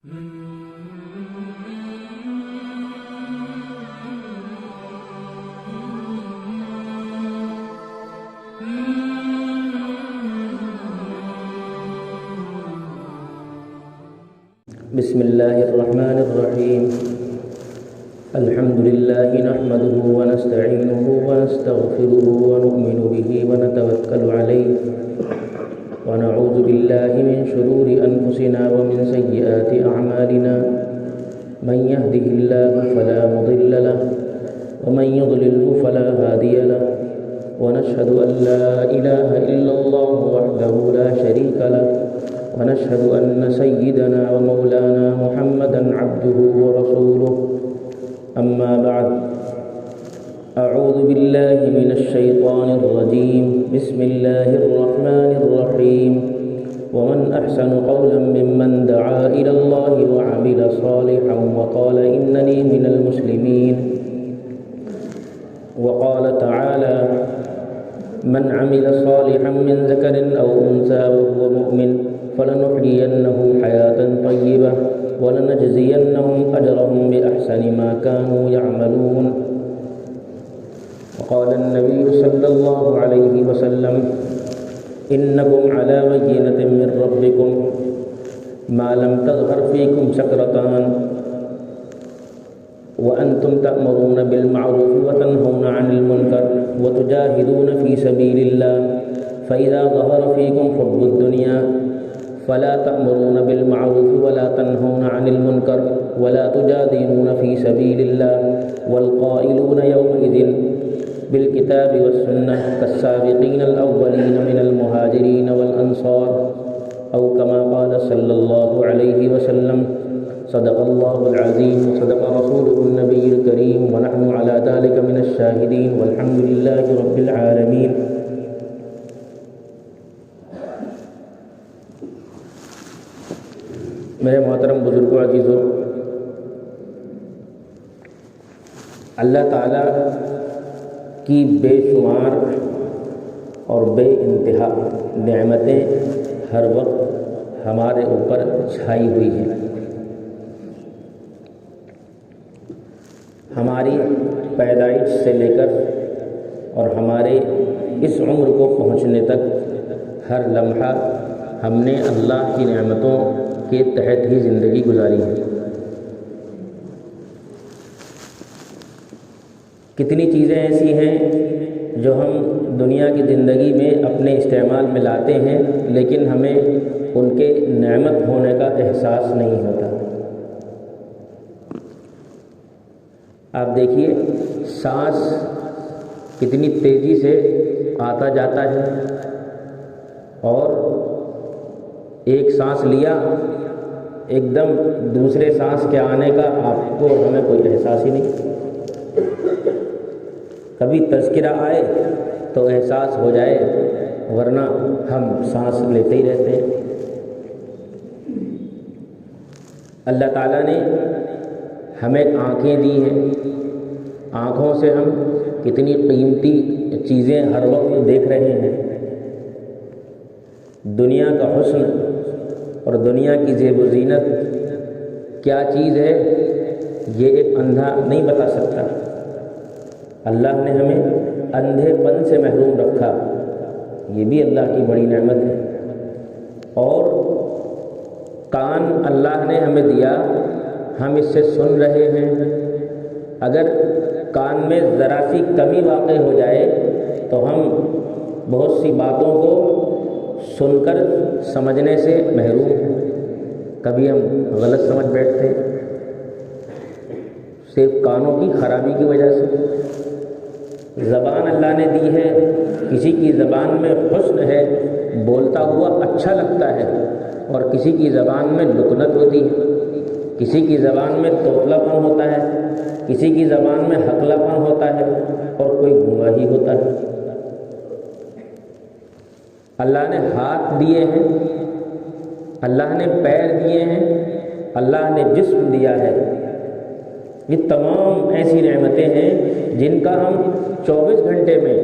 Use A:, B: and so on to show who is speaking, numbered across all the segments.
A: بسم الله الرحمن الرحيم. الحمد لله نحمده ونستعينه ونستغفره ونؤمن به ونتوكل عليه ونعوذ بالله من شرور أنفسنا ومن سيئات أعمالنا. من يهده الله فلا مضل له ومن يضلله فلا هادي له ونشهد أن لا إله إلا الله وحده لا شريك له ونشهد أن سيدنا ومولانا محمدا عبده ورسوله. أما بعد، أعوذ بالله من الشيطان الرجيم. بسم الله الرحمن الرحيم. ومن أحسن قولا ممن دعا إلى الله وعمل صالحا وقال إنني من المسلمين. وقال تعالى: من عمل صالحا من ذكر أو أنثى وهو مؤمن فلنحيينه حياة طيبة ولنجزينهم أجرهم بأحسن ما كانوا يعملون. وقال النبي صلى الله عليه وسلم: إنكم على بينة من ربكم ما لم تظهر فيكم سكرتان وأنتم تأمرون بالمعروف وتنهون عن المنكر وتجاهدون في سبيل الله فإذا ظهر فيكم حب الدنيا فلا تأمرون بالمعروف ولا تنهون عن المنكر ولا تجادلون في سبيل الله والقائلون يومئذ بالكتاب والسنة كالسابقين الأولين من المهاجرين والأنصار أو كما قال صلى الله عليه وسلم. صدق الله العظيم وصدق رسوله النبي الكريم ونحن على ذلك من الشاهدين والحمد لله رب العالمين. میرے محترم بزرگوں، عزیزوں، اللہ تعالیٰ کی بے شمار اور بے انتہا نعمتیں ہر وقت ہمارے اوپر چھائی ہوئی ہیں. ہماری پیدائش سے لے کر اور ہمارے اس عمر کو پہنچنے تک ہر لمحہ ہم نے اللہ کی نعمتوں کے تحت ہی زندگی گزاری ہے. کتنی چیزیں ایسی ہیں جو ہم دنیا کی زندگی میں اپنے استعمال میں لاتے ہیں لیکن ہمیں ان کے نعمت ہونے کا احساس نہیں ہوتا. آپ دیکھیے سانس کتنی تیزی سے آتا جاتا ہے اور ایک سانس لیا ایک دم دوسرے سانس کے آنے کا آپ کو ہمیں کوئی احساس ہی نہیں. کبھی تذکرہ آئے تو احساس ہو جائے ورنہ ہم سانس لیتے ہی رہتے ہیں. اللہ تعالیٰ نے ہمیں آنکھیں دی ہیں. آنکھوں سے ہم کتنی قیمتی چیزیں ہر وقت دیکھ رہے ہیں. دنیا کا حسن اور دنیا کی زیب و زینت کیا چیز ہے یہ ایک اندھا نہیں بتا سکتا. اللہ نے ہمیں اندھے پن سے محروم رکھا، یہ بھی اللہ کی بڑی نعمت ہے. اور کان اللہ نے ہمیں دیا، ہم اس سے سن رہے ہیں. اگر کان میں ذرا سی کمی واقع ہو جائے تو ہم بہت سی باتوں کو سن کر سمجھنے سے محروم ہیں. کبھی ہم غلط سمجھ بیٹھتے صرف کانوں کی خرابی کی وجہ سے. زبان اللہ نے دی ہے، کسی کی زبان میں حسن ہے، بولتا ہوا اچھا لگتا ہے، اور کسی کی زبان میں لکنت ہوتی ہے. کسی کی زبان میں توتلا پن ہوتا ہے، کسی کی زبان میں حقلا پن ہوتا ہے اور کوئی گونگا ہی ہوتا ہے. اللہ نے ہاتھ دیے ہیں، اللہ نے پیر دیے ہیں، اللہ نے جسم دیا ہے. یہ تمام ایسی نعمتیں ہیں جن کا ہم 24 گھنٹے میں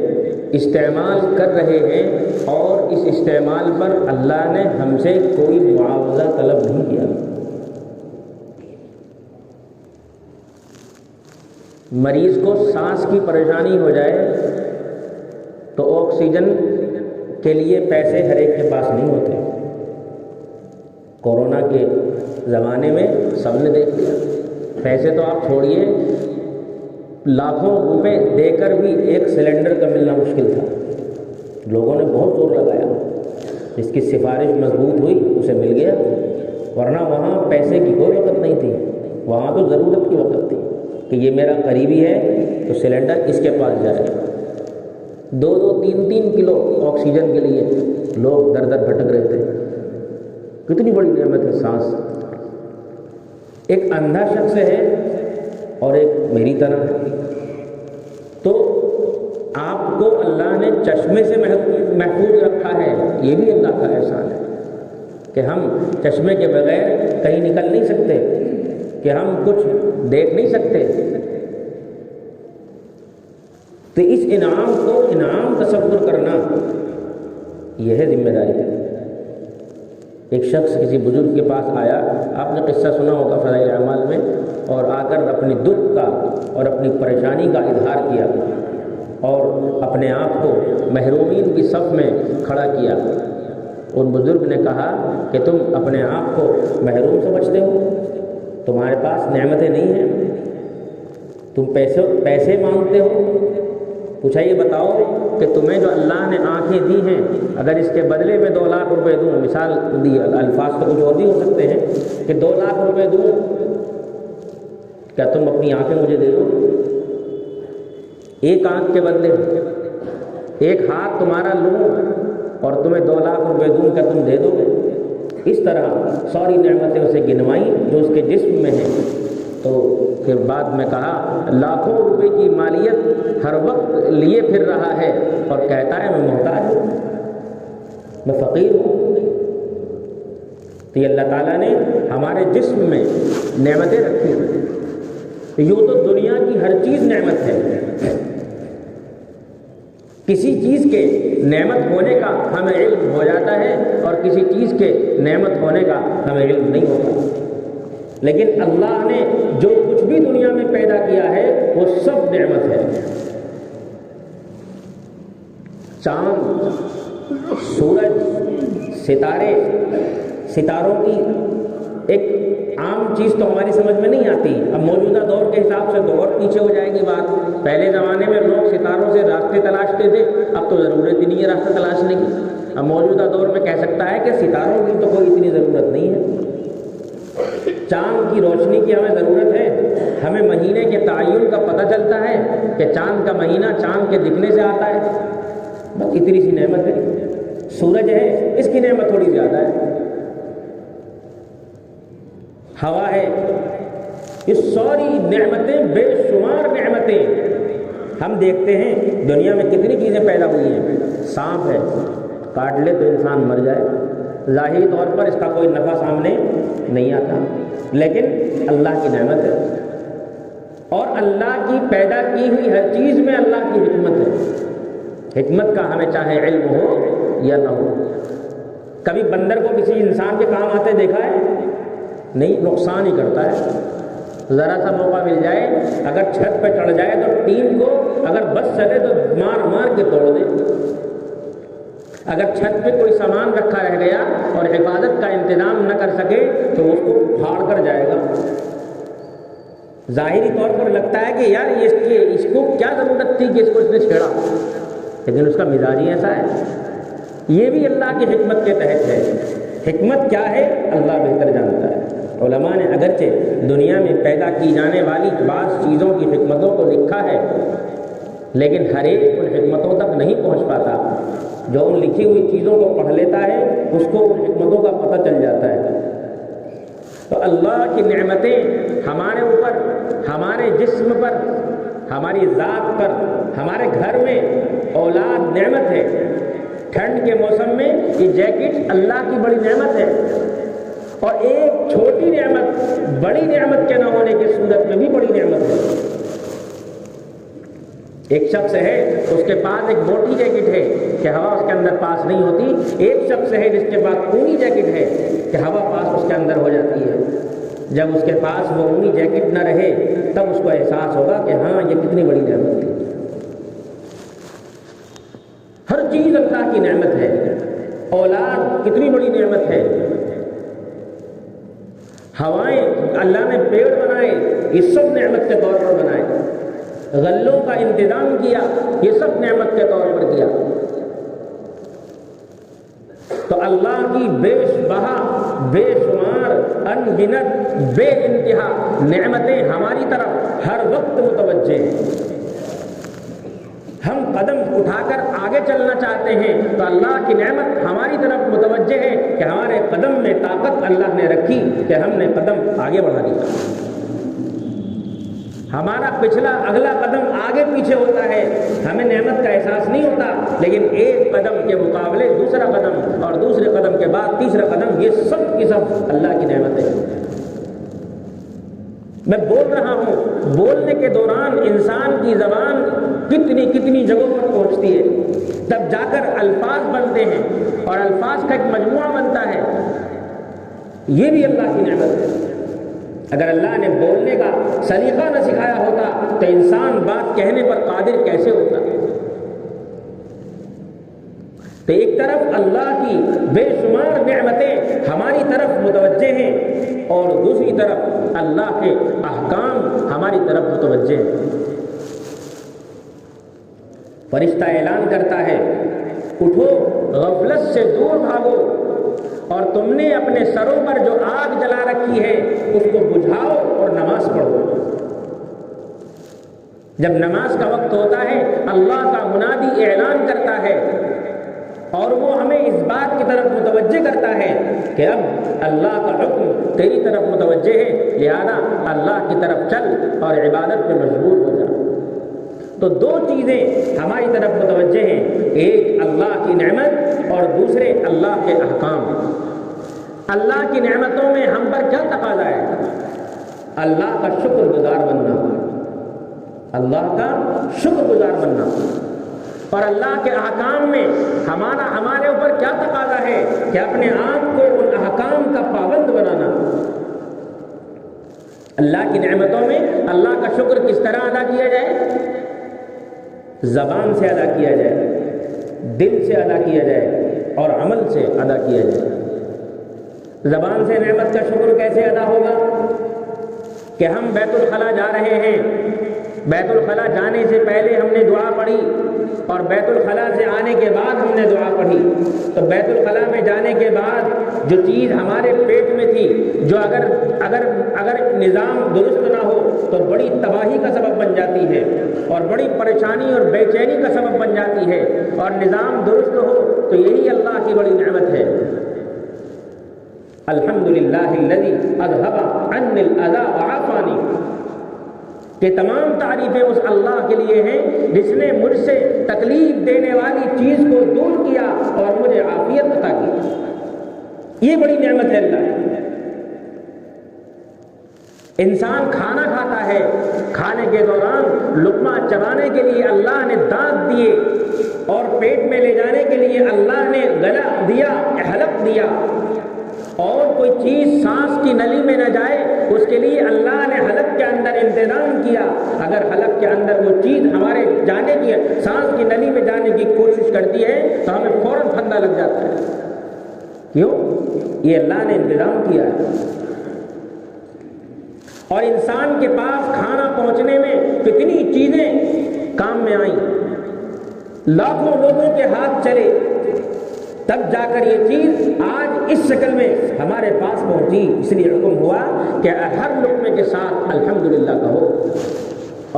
A: استعمال کر رہے ہیں اور اس استعمال پر اللہ نے ہم سے کوئی معاوضہ طلب نہیں کیا. مریض کو سانس کی پریشانی ہو جائے تو آکسیجن کے لیے پیسے ہر ایک کے پاس نہیں ہوتے. کورونا کے زمانے میں سب نے دیکھ لیا. پیسے تو آپ چھوڑیے، لاکھوں روپے دے کر بھی ایک سلنڈر کا ملنا مشکل تھا. لوگوں نے بہت زور لگایا، جس کی سفارش مضبوط ہوئی اسے مل گیا، ورنہ وہاں پیسے کی کوئی وقت نہیں تھی. وہاں تو ضرورت کی وقت تھی کہ یہ میرا قریبی ہے تو سلنڈر اس کے پاس جائے. 2-3 کلو آکسیجن کے لیے لوگ در در بھٹک رہے تھے. کتنی بڑی نعمت ہے سانس. ایک اندھا شخص ہے اور ایک میری طرح ہے، تو آپ کو اللہ نے چشمے سے محفوظ رکھا ہے. یہ بھی اللہ کا احسان ہے کہ ہم چشمے کے بغیر کہیں نکل نہیں سکتے، کہ ہم کچھ دیکھ نہیں سکتے. تو اس انعام کو انعام تصور کرنا یہ ہے ذمہ داری. ایک شخص کسی بزرگ کے پاس آیا، آپ نے قصہ سنا ہوگا فضائل اعمال میں، اور آ کر اپنی دکھ کا اور اپنی پریشانی کا اظہار کیا اور اپنے آپ کو محرومین کی صف میں کھڑا کیا. ان بزرگ نے کہا کہ تم اپنے آپ کو محروم سمجھتے ہو، تمہارے پاس نعمتیں نہیں ہیں، تم پیسے مانگتے ہو. پوچھا یہ بتاؤ کہ تمہیں جو اللہ نے آنکھیں دی ہیں، اگر اس کے بدلے میں 2 لاکھ روپے دوں، مثال دی، الفاظ تو کچھ اور بھی ہو سکتے ہیں، کہ 2 لاکھ روپے دوں، کیا تم اپنی آنکھیں مجھے دے دو؟ ایک آنکھ کے بدلے ایک ہاتھ تمہارا لوں اور تمہیں 2 لاکھ روپے دوں، کیا تم دے دو گے؟ اس طرح ساری نعمتیں اسے گنوائیں جو اس کے جسم میں ہیں. تو پھر بعد میں کہا لاکھوں روپے کی مالیت ہر وقت لیے پھر رہا ہے اور کہتا ہے میں محتاج ہوں، میں فقیر ہوں. تو یہ اللہ تعالیٰ نے ہمارے جسم میں نعمتیں رکھی ہیں. یوں تو دنیا کی ہر چیز نعمت ہے. کسی چیز کے نعمت ہونے کا ہمیں علم ہو جاتا ہے اور کسی چیز کے نعمت ہونے کا ہمیں علم نہیں ہوتا. لیکن اللہ نے جو کچھ بھی دنیا میں پیدا کیا ہے وہ سب نعمت ہے. چاند، سورج، ستارے، ستاروں کی ایک عام چیز تو ہماری سمجھ میں نہیں آتی. اب موجودہ دور کے حساب سے تو اور پیچھے ہو جائے گی بات. پہلے زمانے میں لوگ ستاروں سے راستے تلاشتے تھے، اب تو ضرورت ہی نہیں ہے راستہ تلاشنے کی. اب موجودہ دور میں کہہ سکتا ہے کہ ستاروں کی تو کوئی اتنی ضرورت نہیں ہے. چاند کی روشنی کی ہمیں ضرورت ہے. ہمیں مہینے کے تعین کا پتہ چلتا ہے کہ چاند کا مہینہ چاند کے دکھنے سے آتا ہے، بس اتنی سی نعمت ہے. سورج ہے، اس کی نعمت تھوڑی زیادہ ہے. ہوا ہے، یہ ساری نعمتیں، بے شمار نعمتیں. ہم دیکھتے ہیں دنیا میں کتنی چیزیں پیدا ہوئی ہیں. سانپ ہے، کاٹ لے تو انسان مر جائے. ظاہری طور پر اس کا کوئی نفع سامنے نہیں آتا، لیکن اللہ کی نعمت ہے. اور اللہ کی پیدا کی ہوئی ہر چیز میں اللہ کی حکمت ہے. حکمت کا ہمیں چاہے علم ہو یا نہ ہو. کبھی بندر کو کسی انسان کے کام آتے دیکھا ہے؟ نہیں، نقصان ہی کرتا ہے. ذرا سا موقع مل جائے، اگر چھت پہ چڑھ جائے تو ٹیم کو اگر بس چلے تو مار مار کے توڑ دے. اگر چھت پہ کوئی سامان رکھا رہ گیا اور حفاظت کا انتظام نہ کر سکے تو اس کو پھاڑ کر جائے گا. ظاہری طور پر لگتا ہے کہ یار اس کو کیا ضرورت تھی کہ اس کو اس نے چھیڑا، لیکن اس کا مزاج ہی ایسا ہے. یہ بھی اللہ کی حکمت کے تحت ہے. حکمت کیا ہے اللہ بہتر جانتا ہے. علماء نے اگرچہ دنیا میں پیدا کی جانے والی بعض چیزوں کی حکمتوں کو لکھا ہے، لیکن ہر ایک ان حکمتوں تک نہیں پہنچ پاتا. جو ان لکھی ہوئی چیزوں کو پڑھ لیتا ہے اس کو ان حکمتوں کا پتہ چل جاتا ہے. تو اللہ کی نعمتیں ہمارے اوپر، ہمارے جسم پر، ہماری ذات پر، ہمارے گھر میں اولاد نعمت ہے. ٹھنڈ کے موسم میں یہ جیکٹ اللہ کی بڑی نعمت ہے. اور ایک چھوٹی نعمت بڑی نعمت کے نہ ہونے کی صورت میں بھی بڑی نعمت ہے. ایک شخص ہے اس کے پاس ایک موٹی جیکٹ ہے کہ ہوا اس کے اندر پاس نہیں ہوتی. ایک شخص ہے جس کے پاس اونی جیکٹ ہے کہ ہوا پاس اس کے اندر ہو جاتی ہے. جب اس کے پاس وہ اونی جیکٹ نہ رہے تب اس کو احساس ہوگا کہ ہاں یہ کتنی بڑی نعمت تھی۔ ہر چیز اللہ کی نعمت ہے، اولاد کتنی بڑی نعمت ہے، ہوائیں اللہ نے پیڑ بنائے یہ سب نعمت کے طور پر بنائے، غلوں کا انتظام کیا یہ سب نعمت کے طور پر کیا۔ تو اللہ کی بے بہا بے شمار انگنت بے انتہا نعمتیں ہماری طرف ہر وقت متوجہ ہیں۔ ہم قدم اٹھا کر آگے چلنا چاہتے ہیں تو اللہ کی نعمت ہماری طرف متوجہ ہے کہ ہمارے قدم میں طاقت اللہ نے رکھی کہ ہم نے قدم آگے بڑھا دیا۔ ہمارا پچھلا اگلا قدم آگے پیچھے ہوتا ہے، ہمیں نعمت کا احساس نہیں ہوتا، لیکن ایک قدم کے مقابلے دوسرا قدم اور دوسرے قدم کے بعد تیسرا قدم، یہ سب کی سب اللہ کی نعمت ہے۔ میں بول رہا ہوں، بولنے کے دوران انسان کی زبان کتنی کتنی جگہوں پر پہنچتی ہے، تب جا کر الفاظ بنتے ہیں اور الفاظ کا ایک مجموعہ بنتا ہے، یہ بھی اللہ کی نعمت ہے۔ اگر اللہ نے بولنے کا سلیقہ نہ سکھایا ہوتا تو انسان بات کہنے پر قادر کیسے ہوتا؟ تو ایک طرف اللہ کی بے شمار نعمتیں ہماری طرف متوجہ ہیں اور دوسری طرف اللہ کے احکام ہماری طرف متوجہ ہیں۔ فرشتہ اعلان کرتا ہے، اٹھو غفلت سے دور بھاگو اور تم نے اپنے سروں پر جو آگ جلا رکھی ہے اس کو بجھاؤ اور نماز پڑھو۔ جب نماز کا وقت ہوتا ہے اللہ کا منادی اعلان کرتا ہے اور وہ ہمیں اس بات کی طرف متوجہ کرتا ہے کہ اب اللہ کا حکم تیری طرف متوجہ ہے، لہذا اللہ کی طرف چل اور عبادت میں مشغول ہو جا۔ تو دو چیزیں ہماری طرف متوجہ ہیں، ایک اللہ کی نعمت اور دوسرے اللہ کے احکام۔ اللہ کی نعمتوں میں ہم پر کیا تقاضا ہے؟ اللہ کا شکر گزار بننا، اللہ کا شکر گزار بننا۔ اور اللہ کے احکام میں ہمارے اوپر کیا تقاضا ہے کہ اپنے آپ کو ان احکام کا پابند بنانا۔ اللہ کی نعمتوں میں اللہ کا شکر کس طرح ادا کیا جائے؟ زبان سے ادا کیا جائے، دل سے ادا کیا جائے اور عمل سے ادا کیا جائے۔ زبان سے نعمت کا شکر کیسے ادا ہوگا؟ کہ ہم بیت الخلا جا رہے ہیں، بیت الخلا جانے سے پہلے ہم نے دعا پڑھی اور بیت الخلا سے آنے کے بعد ہم نے دعا پڑھی۔ تو بیت الخلا میں جانے کے بعد جو چیز ہمارے پیٹ میں تھی، جو اگر نظام درست نہ ہو تو بڑی تباہی کا سبب بن جاتی ہے اور بڑی پریشانی اور بے چینی کا سبب بن جاتی ہے، اور نظام درست ہو تو یہی اللہ کی بڑی نعمت ہے۔ الحمدللہ الذی اذھب عنی الاذی وعافانی، کہ تمام تعریفیں اس اللہ کے لیے ہیں جس نے مجھ سے تکلیف دینے والی چیز کو دور کیا اور مجھے عافیت عطا کی۔ یہ بڑی نعمت ہے اللہ کی۔ انسان کھانا کھاتا ہے، کھانے کے دوران لقمہ چبانے کے لیے اللہ نے دانت دیے اور پیٹ میں لے جانے کے لیے اللہ نے گلا دیا، حلق دیا، اور کوئی چیز سانس کی نلی میں نہ جائے اس کے لیے اللہ نے حلق کے اندر انتظام کیا۔ اگر حلق کے اندر وہ چیز ہمارے جانے کی سانس کی نلی میں جانے کی کوشش کرتی ہے تو ہمیں فوراً پھندا لگ جاتا ہے۔ کیوں؟ یہ اللہ نے انتظام کیا ہے۔ اور انسان کے پاس کھانا پہنچنے میں کتنی چیزیں کام میں آئیں، لاکھوں لوگوں کے ہاتھ چلے، تب جا کر یہ چیز آج اس شکل میں ہمارے پاس پہنچی۔ اس لیے حکم ہوا کہ ہر لقمے کے ساتھ الحمدللہ کہو،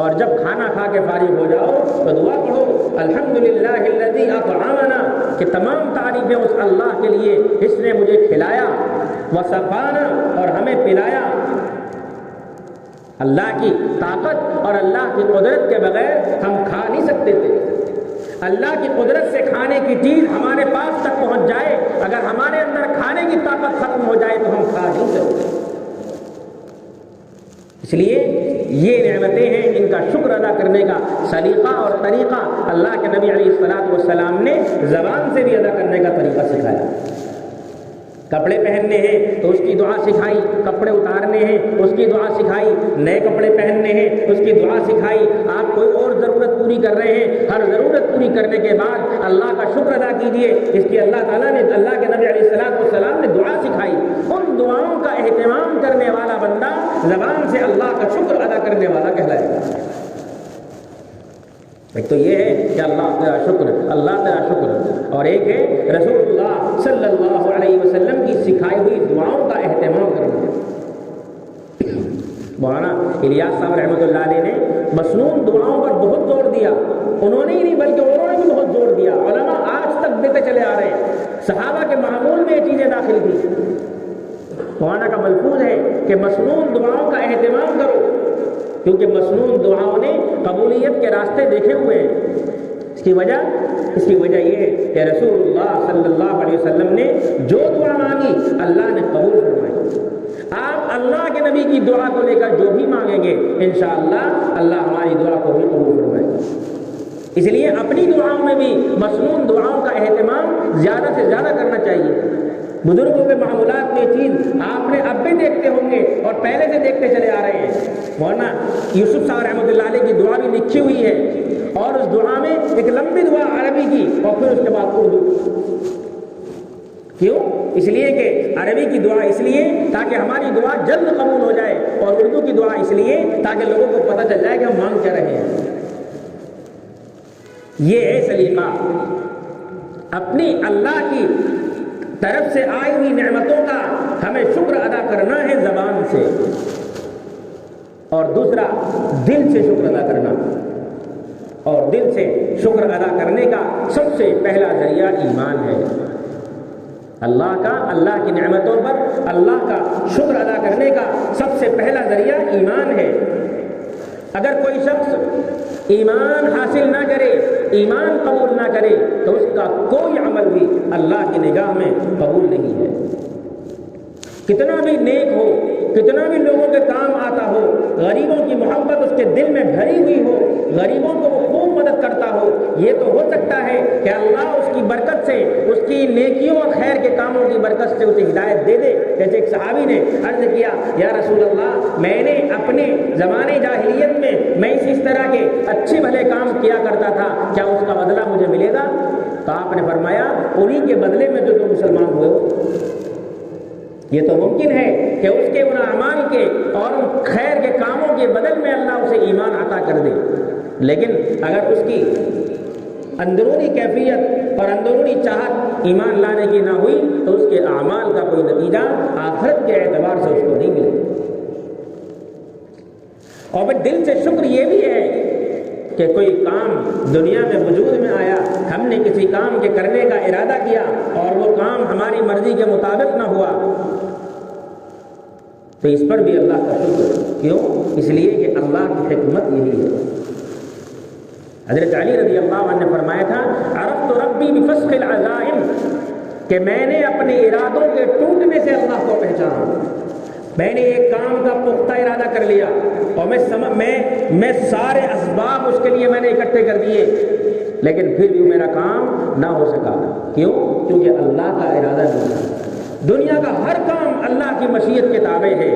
A: اور جب کھانا کھا کے فارغ ہو جاؤ تو دعا پڑھو، الحمدللہ الذی اطعمنا، کہ تمام تعریفیں اس اللہ کے لیے جس نے مجھے کھلایا، وسقانا، اور ہمیں پلایا۔ اللہ کی طاقت اور اللہ کی قدرت کے بغیر ہم کھا نہیں سکتے تھے۔ اللہ کی قدرت سے کھانے کی چیز ہمارے پاس تک پہنچ جائے، اگر ہمارے اندر کھانے کی طاقت ختم ہو جائے تو ہم کھا نہیں سکتے۔ اس لیے یہ نعمتیں ہیں، ان کا شکر ادا کرنے کا سلیقہ اور طریقہ اللہ کے نبی علیہ الصلوۃ والسلام نے زبان سے بھی ادا کرنے کا طریقہ سکھایا۔ کپڑے پہننے ہیں تو اس کی دعا سکھائی، کپڑے اتارنے ہیں نئے کپڑے پہننے ہیں اس کی دعا سکھائی، آپ کوئی اور ضرورت پوری کر رہے ہیں، ہر ضرورت پوری کرنے کے بعد اللہ کا شکر ادا کیجیے، اس کی اللہ تعالیٰ نے، اللہ کے نبی علیہ السلام نے دعا سکھائی۔ ان دعاؤں کا اہتمام کرنے والا بندہ زبان سے اللہ کا شکر ادا کرنے والا کہلائے گا۔ ایک تو یہ ہے کہ اللہ تیرا شکر، اللہ تیرا شکر، اور ایک ہے رسول اللہ صلی اللہ علیہ وسلم کی سکھائی ہوئی دعاؤں کا اہتمام کرنا۔ مولانا الیاس صاحب رحمۃ اللہ علیہ نے مسنون دعاؤں پر بہت زور دیا، انہوں نے ہی نہیں بلکہ انہوں نے بھی بہت زور دیا، علماء آج تک دیتے چلے آ رہے ہیں، صحابہ کے معمول میں یہ چیزیں داخل تھی۔ مولانا کا ملفوظ ہے کہ مسنون دعاؤں کا اہتمام کرو، کیونکہ مسنون دعاؤں نے قبولیت کے راستے دیکھے ہوئے ہیں۔ اس کی وجہ یہ ہے کہ رسول اللہ صلی اللہ علیہ وسلم نے جو دعا مانگی اللہ نے قبول فرمائی۔ آپ اللہ کے نبی کی دعا کو لے کر جو بھی مانگیں گے انشاءاللہ اللہ ہماری دعا کو بھی قبول فرمائے گا۔ اس لیے اپنی دعاؤں میں بھی مسنون دعاؤں کا اہتمام زیادہ سے زیادہ کرنا چاہیے۔ بزرگوں کے معمولات میں یہ چیز آپ نے اب بھی دیکھتے ہوں گے اور پہلے سے دیکھتے چلے آ رہے ہیں۔ مولانا یوسف صاحب رحمۃ اللہ علیہ کی دعا بھی لکھی ہوئی ہے، اور اس دعا میں ایک لمبی دعا عربی کی اور پھر اس کے بعد اردو۔ کیوں؟ اس لیے کہ عربی کی دعا اس لیے تاکہ ہماری دعا جلد قبول ہو جائے، اور اردو کی دعا اس لیے تاکہ لوگوں کو پتہ چل جائے کہ ہم مانگ کیا رہے ہیں۔ یہ ہے سلیقہ، اپنی اللہ کی طرف سے آئی ہوئی نعمتوں کا ہمیں شکر ادا کرنا ہے زبان سے، اور دوسرا دل سے شکر ادا کرنا، اور دل سے شکر ادا کرنے کا سب سے پہلا ذریعہ ایمان ہے۔ اللہ کی نعمتوں پر اللہ کا شکر ادا کرنے کا سب سے پہلا ذریعہ ایمان ہے۔ اگر کوئی شخص ایمان حاصل نہ کرے، ایمان قبول نہ کرے، تو اس کا کوئی عمل بھی اللہ کی نگاہ میں قبول نہیں ہے۔ کتنا بھی نیک ہو، کتنا بھی لوگوں کے کام آتا ہو، غریبوں کی محبت اس کے دل میں بھری ہوئی ہو، غریبوں کو وہ خوب مدد کرتا ہو، یہ تو ہو سکتا ہے کہ اللہ اس کی برکت سے، اس کی نیکیوں اور خیر کے کاموں کی برکت سے اسے ہدایت دے دے۔ جیسے ایک صحابی نے عرض کیا، یا رسول اللہ، میں نے اپنے زمانے جاہلیت میں اس طرح کے اچھے بھلے کام کیا کرتا تھا، کیا اس کا بدلہ مجھے ملے گا؟ تو آپ نے فرمایا، انہی کے بدلے میں جو تم مسلمان ہوئے ہو۔ یہ تو ممکن ہے کہ اس کے ان اعمال کے اور ان خیر کے کاموں کے بدل میں اللہ اسے ایمان عطا کر دے، لیکن اگر اس کی اندرونی کیفیت اور اندرونی چاہت ایمان لانے کی نہ ہوئی تو اس کے اعمال کا کوئی نتیجہ آخرت کے اعتبار سے اس کو نہیں ملے۔ اور پھر دل سے شکر یہ بھی ہے کہ کوئی کام دنیا میں وجود میں آیا، ہم نے کسی کام کے کرنے کا ارادہ کیا اور وہ کام ہماری مرضی کے مطابق نہ ہوا، تو اس پر بھی اللہ کا شکر۔ کیوں؟ اس لیے کہ اللہ کی حکمت یہی ہے۔ حضرت علی رضی اللہ عنہ نے فرمایا تھا، عرفت ربی بفسخ العزائم، کہ میں نے اپنے ارادوں کے ٹوٹنے سے اللہ کو پہچانا۔ میں نے ایک کام کا پختہ ارادہ کر لیا اور میں سارے اسباب اس کے لیے میں نے اکٹھے کر دیے، لیکن پھر بھی میرا کام نہ ہو سکا۔ کیوں؟ کیونکہ اللہ کا ارادہ نہیں تھا۔ دنیا کا ہر کام اللہ کی مشیت کے تابع ہے،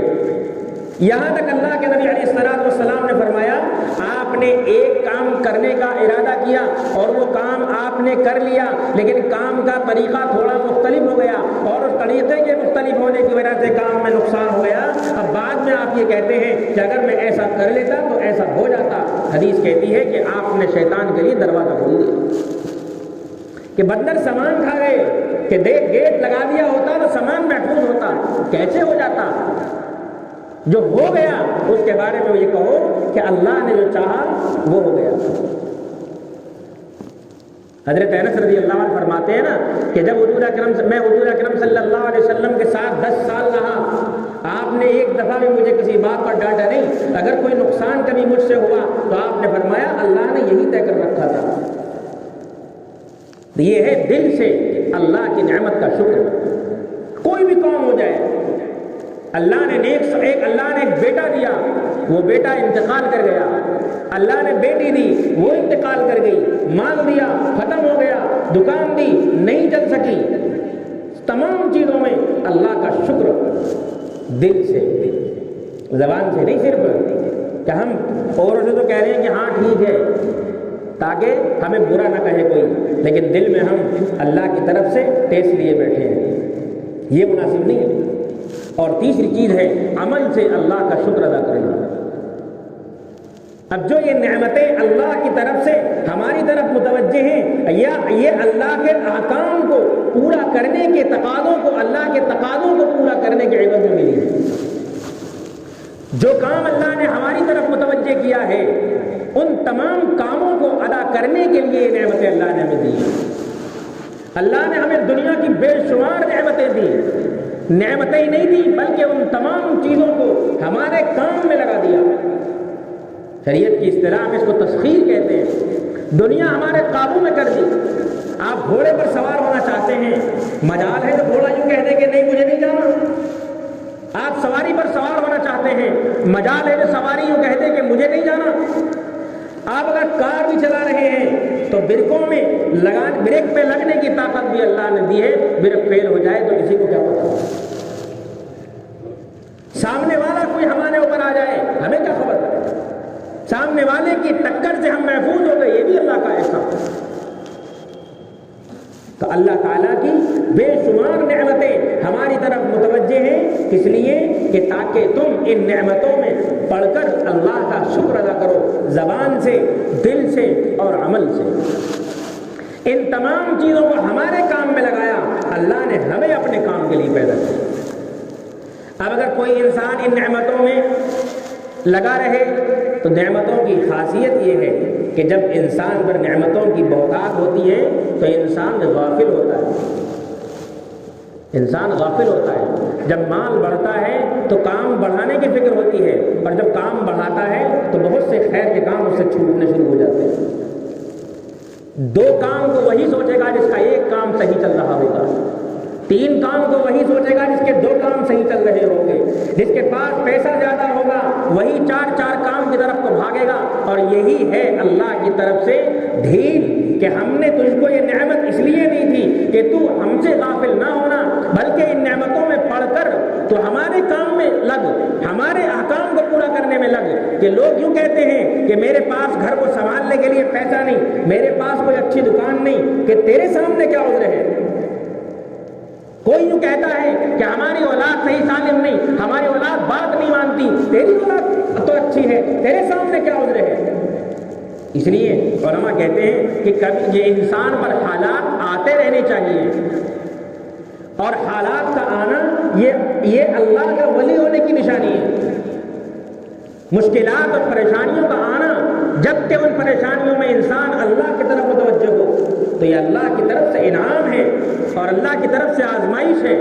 A: یہاں تک اللہ کے نبی علیہ السلام نے فرمایا، آپ نے ایک کام کرنے کا ارادہ کیا اور وہ کام آپ نے کر لیا، لیکن کام کا طریقہ تھوڑا مختلف ہو گیا اور اس طریقے کے مختلف ہونے کی وجہ سے کام میں نقصان ہو گیا۔ اب بعد میں آپ یہ کہتے ہیں کہ اگر میں ایسا کر لیتا تو ایسا ہو جاتا۔ حدیث کہتی ہے کہ آپ نے شیطان کے لیے دروازہ کھول دیا، کہ بندر سامان کھا گئے، کہ دیکھ گیٹ لگا دیا ہوتا تو سامان محفوظ ہوتا، کیسے ہو جاتا؟ جو ہو گیا اس کے بارے میں یہ کہو کہ اللہ نے جو چاہا وہ ہو گیا۔ حضرت انس رضی اللہ عنہ فرماتے ہیں نا کہ جب حضور اکرم صلی اللہ علیہ وسلم کے ساتھ 10 سال رہا، آپ نے ایک دفعہ بھی مجھے کسی بات پر ڈانٹا نہیں۔ اگر کوئی نقصان کبھی مجھ سے ہوا تو آپ نے فرمایا اللہ نے یہی طے کر رکھا تھا۔ یہ ہے دل سے اللہ کی نعمت کا شکر۔ کوئی بھی کام ہو جائے، اللہ نے ایک بیٹا دیا، وہ بیٹا انتقال کر گیا، اللہ نے بیٹی دی، وہ انتقال کر گئی، مال دیا ختم ہو گیا، دکان دی نہیں چل سکی، تمام چیزوں میں اللہ کا شکر دل سے زبان سے نہیں صرف کہ ہم اوروں سے تو کہہ رہے ہیں کہ ہاں ٹھیک ہے تاکہ ہمیں برا نہ کہے کوئی، لیکن دل میں ہم اللہ کی طرف سے ٹیسٹ لیے بیٹھے ہیں، یہ مناسب نہیں ہے۔ اور تیسری چیز ہے عمل سے اللہ کا شکر ادا کرنا۔ اب جو یہ نعمتیں اللہ کی طرف سے ہماری طرف متوجہ ہیں، یا یہ اللہ کے احکام کو پورا کرنے کے تقاضوں کو، اللہ کے تقاضوں کو پورا کرنے کے عوض میں ملی ہے۔ جو کام اللہ نے ہماری طرف متوجہ کیا ہے ان تمام کاموں کو ادا کرنے کے لیے یہ نعمتیں اللہ نے ہمیں دی ہیں۔ اللہ نے ہمیں دنیا کی بے شمار نعمتیں دی، نعمتیں ہی نہیں دی بلکہ ان تمام چیزوں کو ہمارے کام میں لگا دیا۔ شریعت کی اصطلاح میں اس کو تسخیر کہتے ہیں، دنیا ہمارے قابو میں کر دی۔ آپ گھوڑے پر سوار ہونا چاہتے ہیں، مجال ہے تو گھوڑا یوں کہہ دے کہ نہیں مجھے نہیں جانا۔ آپ سواری پر سوار ہونا چاہتے ہیں، مجال ہے تو سواری یوں کہہ دے کہ مجھے نہیں جانا۔ آپ اگر کار بھی چلا رہے ہیں تو برکوں میں بریک پہ لگنے کی طاقت بھی اللہ نے دی ہے، بریک فیل ہو جائے تو کسی کو کیا پتا، سامنے والا کوئی ہمارے اوپر آ جائے ہمیں کیا خبر ہے، سامنے والے کی ٹکر سے ہم محفوظ ہو گئے، یہ بھی اللہ کا احسان ہے۔ تو اللہ تعالیٰ کی بے شمار نعمتیں ہماری طرف متوجہ ہیں، اس لیے کہ تاکہ تم ان نعمتوں میں پڑھ کر اللہ کا شکر ادا کرو، زبان سے، دل سے اور عمل سے۔ ان تمام چیزوں کو ہمارے کام میں لگایا، اللہ نے ہمیں اپنے کام کے لیے پیدا کیا۔ اب اگر کوئی انسان ان نعمتوں میں لگا رہے تو نعمتوں کی خاصیت یہ ہے کہ جب انسان پر نعمتوں کی بہتات ہوتی ہے تو انسان غافل ہوتا ہے، انسان غافل ہوتا ہے۔ جب مال بڑھتا ہے تو کام بڑھانے کی فکر ہوتی ہے، اور جب کام بڑھاتا ہے تو بہت سے خیر کے کام اس سے چھوٹنے شروع ہو جاتے ہیں۔ دو کام کو وہی سوچے گا جس کا ایک کام صحیح چل رہا ہوگا، تین کام کو وہی سوچے گا جس کے دو کام صحیح چل رہے ہوں گے، جس کے پاس پیسہ زیادہ ہوگا وہی چار کام کی طرف کو بھاگے گا۔ اور یہی ہے اللہ کی طرف سے ڈھیل کہ ہم نے تجھ کو یہ نعمت اس لیے دی تھی کہ تو ہم سے غافل نہ ہونا، بلکہ ان نعمتوں میں پڑھ کر تو ہمارے کام میں لگ، ہمارے احکام کو پورا کرنے میں لگ۔ کہ لوگ یوں کہتے ہیں کہ میرے پاس گھر کو سنبھالنے کے لیے پیسہ نہیں، میرے پاس کوئی اچھی دکان نہیں، کہ تیرے سامنے کیا عذر ہے؟ کوئی یوں کہتا ہے کہ ہماری اولاد صحیح سالم نہیں، ہماری اولاد بات نہیں مانتی، تیری اولاد تو اچھی ہے، تیرے سامنے کیا عذر ہے؟ اس لیے علماء کہتے ہیں کہ کبھی یہ انسان پر حالات آتے رہنے چاہیے، اور حالات کا آنا یہ اللہ کا ولی ہونے کی نشانی ہے۔ مشکلات اور پریشانیوں کا آنا، جب کہ ان پریشانیوں میں انسان اللہ کی طرف متوجہ ہو تو یہ اللہ کی طرف سے انعام ہے اور اللہ کی طرف سے آزمائش ہے۔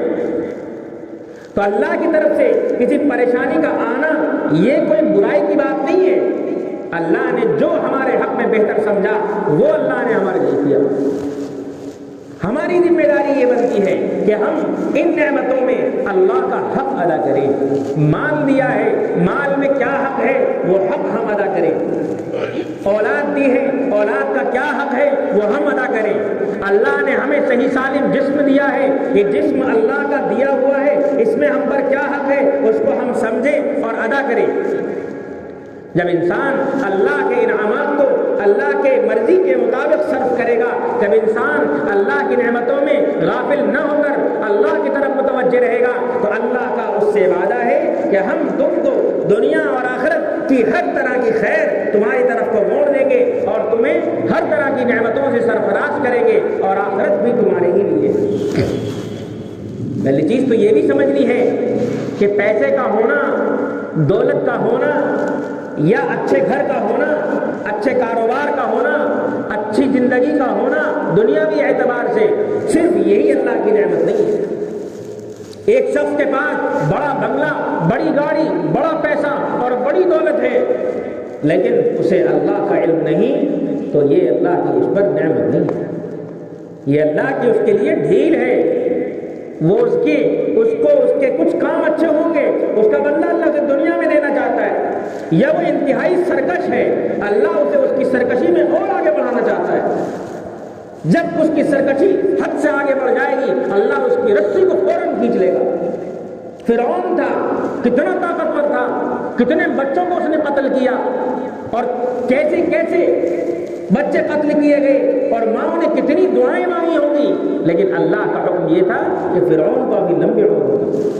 A: تو اللہ کی طرف سے کسی پریشانی کا آنا یہ کوئی برائی کی بات نہیں ہے، اللہ نے جو ہمارے حق میں بہتر سمجھا وہ اللہ نے ہمارے لیے کیا۔ ہماری ذمہ داری یہ بنتی ہے کہ ہم ان نعمتوں میں اللہ کا حق ادا کریں۔ مال دیا ہے، مال میں کیا حق ہے وہ حق ہم ادا کریں۔ اولاد دی ہے، اولاد کا کیا حق ہے وہ ہم ادا کریں۔ اللہ نے ہمیں صحیح سالم جسم دیا ہے، یہ جسم اللہ کا دیا ہوا ہے، اس میں ہم پر کیا حق ہے اس کو ہم سمجھیں اور ادا کریں۔ جب انسان اللہ کے انعامات کو اللہ کے مرضی کے مطابق صرف کرے گا، جب انسان اللہ کی نعمتوں میں غافل نہ ہو کر اللہ کی طرف متوجہ رہے گا تو اللہ کا اس سے وعدہ ہے کہ ہم تم کو دنیا اور آخرت کی ہر طرح کی خیر تمہاری طرف کو موڑ دیں گے اور تمہیں ہر طرح کی نعمتوں سے سرفراز کریں گے، اور آخرت بھی تمہارے ہی لیے۔ پہلی چیز تو یہ بھی سمجھنی ہے کہ پیسے کا ہونا، دولت کا ہونا، یا اچھے گھر کا ہونا، اچھے کاروبار کا ہونا، اچھی زندگی کا ہونا دنیاوی اعتبار سے صرف یہی اللہ کی نعمت نہیں ہے۔ ایک شخص کے پاس بڑا بنگلہ، بڑی گاڑی، بڑا پیسہ اور بڑی دولت ہے، لیکن اسے اللہ کا علم نہیں تو یہ اللہ کی اس پر نعمت نہیں ہے، یہ اللہ کی اس کے لیے ڈھیل ہے۔ وہ اس کے کچھ کام اچھے ہوں گے، اس کا بدلہ اللہ سے دنیا میں دینا چاہتا ہے، یا وہ انتہائی سرکش ہے، اللہ اسے اس کی سرکشی میں اور آگے بڑھانا چاہتا ہے۔ جب اس کی سرکشی حد سے آگے بڑھ جائے گی اللہ اس کی رسی کو فوراً کھینچ لے گا۔ فرعون تھا، کتنا طاقتور تھا، کتنے بچوں کو اس نے قتل کیا اور کیسے کیسے بچے قتل کیے گئے اور ماؤں نے کتنی دعائیں مانگی ہوں گی، لیکن اللہ کا حکم یہ تھا کہ فرعون کو ابھی لمبی عمر ہوگی۔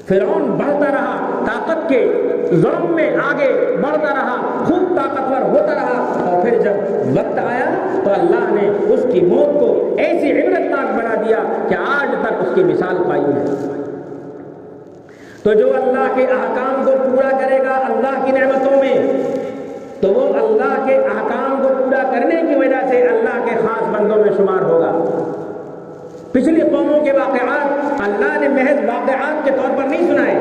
A: فرعون بڑھتا رہا، طاقت کے ظلم میں آگے بڑھتا رہا، خوب طاقتور ہوتا رہا، اور پھر جب وقت آیا تو اللہ نے اس کی موت کو ایسی عبرتناک بنا دیا کہ آج تک اس کی مثال قائم ہے۔ تو جو اللہ کے احکام کو پورا کرے گا اللہ کی نعمتوں میں، تو وہ اللہ کے احکام کو پورا کرنے کی وجہ سے اللہ کے خاص بندوں میں شمار ہوگا۔ پچھلی قوموں کے واقعات اللہ نے محض واقعات کے طور پر نہیں سنائے،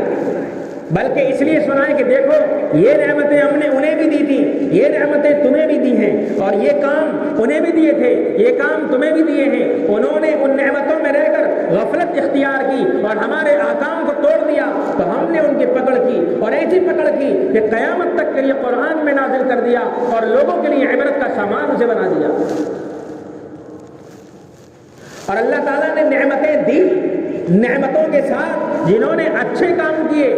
A: بلکہ اس لیے سنائے کہ دیکھو یہ نعمتیں ہم نے انہیں بھی دی تھیں، یہ نعمتیں تمہیں بھی دی ہیں، اور یہ کام انہیں بھی دیے تھے، یہ کام تمہیں بھی دیے ہیں۔ انہوں نے ان نعمتوں میں رہ کر غفلت اختیار کی اور ہمارے احکام کو توڑ دیا، تو ہم نے ان کی پکڑ کی، اور ایسی پکڑ کی کہ قیامت تک کے لیے قرآن میں نازل کر دیا اور لوگوں کے لیے عبرت کا سامان اسے بنا دیا۔ اور اللہ تعالیٰ نے نعمتیں دی، نعمتوں کے ساتھ جنہوں نے اچھے کام کیے،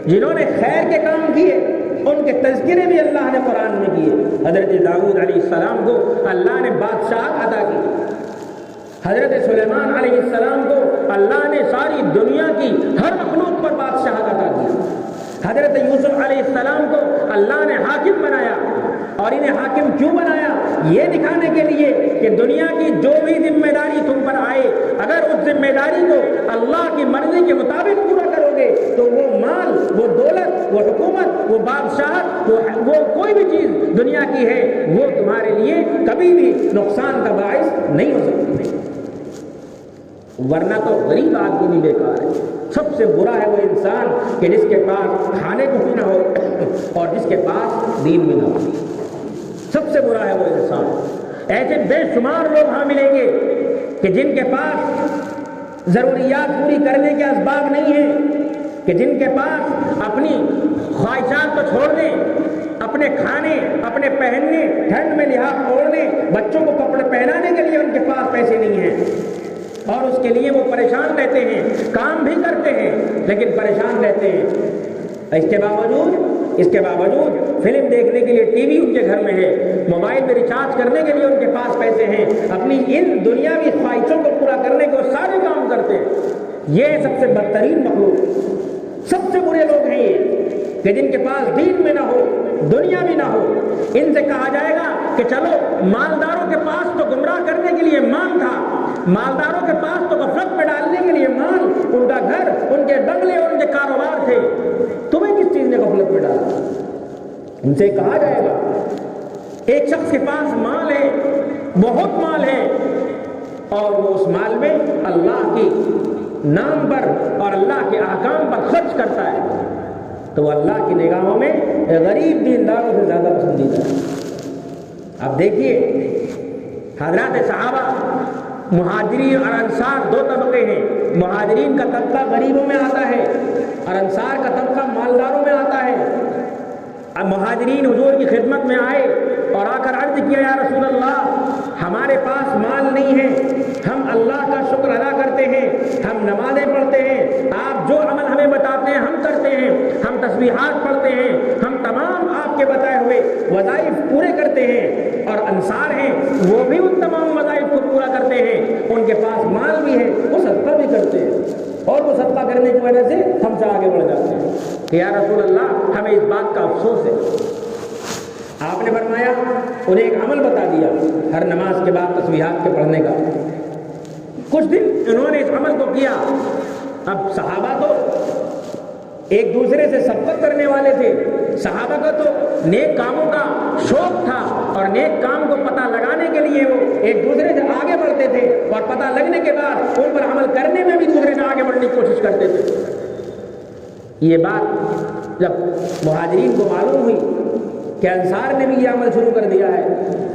A: جنہوں نے خیر کے کام کیے، ان کے تذکرے بھی اللہ نے قرآن میں کیے۔ حضرت داؤد علیہ السلام کو اللہ نے بادشاہت عطا کی، حضرت سلیمان علیہ السلام کو اللہ نے ساری دنیا کی ہر مخلوق پر بادشاہت عطا کی، حضرت یوسف علیہ السلام کو اللہ نے حاکم بنایا، اور انہیں حاکم کیوں بنایا؟ یہ دکھانے کے لیے کہ دنیا کی جو بھی ذمہ داری تم پر آئے، اگر اس ذمہ داری کو اللہ کی مرضی کے مطابق پورا کرو گے تو وہ مال، وہ دولت، وہ حکومت، وہ بادشاہت، وہ کوئی بھی چیز دنیا کی ہے، وہ تمہارے لیے کبھی بھی نقصان کا باعث نہیں ہو سکتی۔ ورنہ تو غریب آدمی بھی بیکار ہے۔ سب سے برا ہے وہ انسان کہ جس کے پاس کھانے کو بھی نہ ہو اور جس کے پاس دین بھی نہ ہو۔ سب سے برا ہے وہ انسان۔ ایسے بے شمار لوگ ہاں ملیں گے کہ جن کے پاس ضروریات پوری کرنے کے اسباب نہیں ہیں، کہ جن کے پاس اپنی خواہشات کو چھوڑ دیں، اپنے کھانے، اپنے پہننے، ٹھنڈ میں لحاف اوڑھنے، بچوں کو کپڑے پہنانے کے لیے ان کے پاس پیسے نہیں ہیں، اور اس کے لیے وہ پریشان رہتے ہیں، کام بھی کرتے ہیں لیکن پریشان رہتے ہیں۔ اس کے باوجود فلم دیکھنے کے لیے ٹی وی ان کے گھر میں ہے، موبائل میں ریچارج کرنے کے لیے ان کے پاس پیسے ہیں، اپنی ان دنیاوی خواہشوں کو پورا کرنے کے وہ سارے کام کرتے ہیں۔ یہ سب سے بدترین مخلوق، سب سے برے لوگ ہیں یہ، کہ جن کے پاس دین میں نہ ہو، دنیا بھی نہ ہو۔ ان سے کہا جائے گا کہ چلو مالداروں کے پاس تو گمراہ کرنے کے لیے مال تھا، مالداروں کے پاس تو غفلت میں ڈالنے کے لیے مال، ان کا گھر، ان کے بنگلے، ان کے کاروبار تھے، تمہیں کس چیز نے غفلت میں ڈالا؟ ان سے کہا جائے گا ایک شخص کے پاس مال ہے، بہت مال ہے، اور وہ اس مال میں اللہ کی نام پر اور اللہ کے احکام پر خرچ کرتا ہے، تو وہ اللہ کی نگاہوں میں غریب دینداروں سے زیادہ پسندیدہ ہے۔ اب دیکھیے حضرات صحابہ، مہاجرین اور انصار دو طبقے ہیں۔ مہاجرین کا طبقہ غریبوں میں آتا ہے اور انصار کا طبقہ مالداروں میں آتا ہے۔ اب مہاجرین حضور کی خدمت میں آئے اور آ کر عرض کیا، یا رسول اللہ ہمارے پاس مال نہیں ہے، ہم اللہ کا شکر ادا کرتے ہیں، ہم نمازیں پڑھتے ہیں، آپ جو عمل ہمیں بتاتے ہیں ہم کرتے ہیں، ہم تسبیحات پڑھتے ہیں، ہم تمام آپ کے بتائے ہوئے وظائف پورے کرتے ہیں، اور انصار ہیں وہ بھی ان تمام وظائف کو پورا کرتے ہیں، ان کے پاس مال بھی ہے، وہ صدقہ بھی کرتے ہیں، اور وہ صدقہ کرنے کی وجہ سے ہم سے آگے بڑھ جاتے ہیں کہ یا رسول اللہ ہمیں اس بات کا افسوس ہے۔ آپ نے فرمایا، انہیں ایک عمل بتا دیا ہر نماز کے بعد تسبیحات کے پڑھنے کا۔ کچھ دن انہوں نے اس عمل کو کیا۔ اب صحابہ تو ایک دوسرے سے سبقت کرنے والے تھے، صحابہ کا تو نیک کاموں کا شوق تھا، اور نیک کام کو پتہ لگانے کے لیے وہ ایک دوسرے سے آگے بڑھتے تھے، اور پتہ لگنے کے بعد ان پر عمل کرنے میں بھی دوسرے سے آگے بڑھنے کی کوشش کرتے تھے۔ یہ بات جب مہاجرین کو معلوم ہوئی کہ انصار نے بھی یہ عمل شروع کر دیا ہے،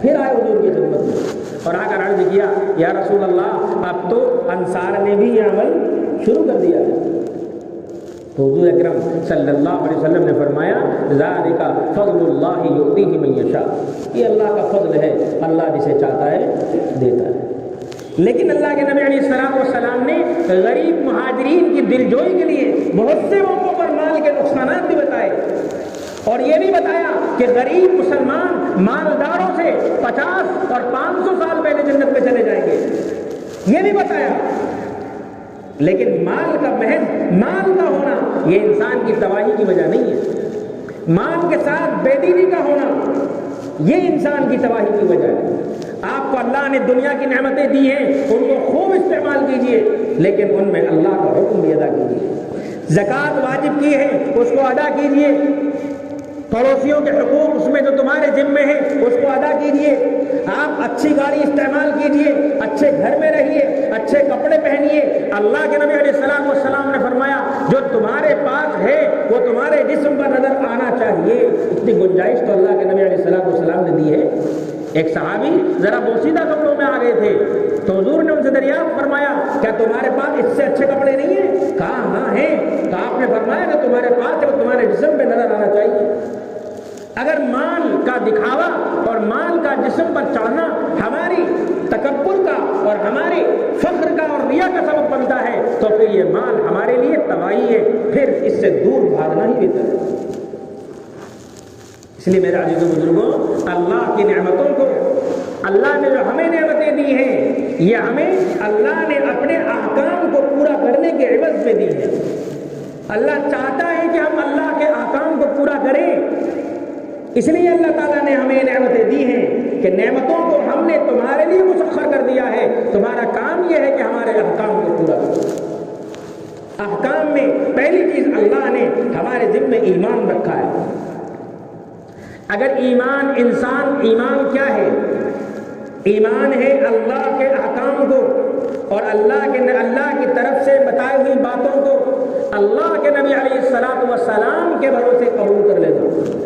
A: پھر آئے حضور کی خدمت میں اور آ کر عرض کیا، یا رسول اللہ اب تو انصار نے بھی یہ عمل شروع کر دیا ہے۔ تو حضور اکرم صلی اللہ علیہ وسلم نے فرمایا، ذالک فضل اللہ یؤتیہ من یشاء، یہ اللہ کا فضل ہے، اللہ جسے چاہتا ہے دیتا ہے۔ لیکن اللہ کے نبی علیہ السلام نے غریب مہاجرین کی دلجوئی کے لیے بہت سے موقعوں پر مال کے نقصانات بھی بتائے۔ اور یہ بھی بتایا کہ غریب مسلمان مالداروں سے 50 اور 500 سال پہلے جنت میں چلے جائیں گے، یہ بھی بتایا۔ لیکن مال کا محض مال کا ہونا یہ انسان کی تباہی کی وجہ نہیں ہے، مال کے ساتھ بے دینی کا ہونا یہ انسان کی تباہی کی وجہ ہے۔ آپ کو اللہ نے دنیا کی نعمتیں دی ہیں، ان کو خوب استعمال کیجئے، لیکن ان میں اللہ کا حکم بھی ادا کیجئے۔ زکوٰۃ واجب کی ہے، اس کو ادا کیجئے۔ پڑوسیوں کے حقوق اس میں جو تمہارے ذمے ہیں اس کو ادا کیجئے۔ آپ اچھی گاڑی استعمال کیجئے، اچھے گھر میں رہیے، اچھے کپڑے پہنیے۔ اللہ کے نبی علیہ السلام نے فرمایا جو تمہارے پاس ہے وہ تمہارے جسم پر نظر آنا چاہیے۔ اتنی گنجائش تو اللہ کے نبی علیہ السلام نے دی ہے۔ ایک صحابی ذرا بوسیدہ کپڑوں میں آ گئے تھے تو حضور نے ان سے دریافت فرمایا کیا تمہارے پاس اس سے اچھے کپڑے نہیں ہیں؟ کہا ہاں ہیں۔ تو آپ نے فرمایا کہ تمہارے پاس ہے وہ تمہارے جسم پہ نظر آنا چاہیے۔ اگر مال کا دکھاوا اور مال کا جسم پر چڑھنا ہماری تکبر کا اور ہمارے فخر کا اور ریا کا سبب بنتا ہے تو پھر یہ مال ہمارے لیے تباہی ہے، پھر اس سے دور بھاگنا ہی بہتر ہے۔ اس لیے میرے عزیز و بزرگوں، اللہ کی نعمتوں کو، اللہ نے جو ہمیں نعمتیں دی ہیں یہ ہمیں اللہ نے اپنے احکام کو پورا کرنے کے عوض میں دی ہیں۔ اللہ چاہتا ہے کہ ہم اللہ کے احکام کو پورا کریں، اس لیے اللہ تعالیٰ نے ہمیں نعمتیں دی ہیں کہ نعمتوں کو ہم نے تمہارے لیے مسخر کر دیا ہے، تمہارا کام یہ ہے کہ ہمارے احکام کو پورا کرو۔ احکام میں پہلی چیز اللہ نے ہمارے ذمہ ایمان رکھا ہے۔ اگر ایمان کیا ہے؟ ایمان ہے اللہ کے احکام کو اور اللہ کی طرف سے بتائی ہوئی باتوں کو اللہ کے نبی علیہ السلام کے بھروسے قبول کر لینا۔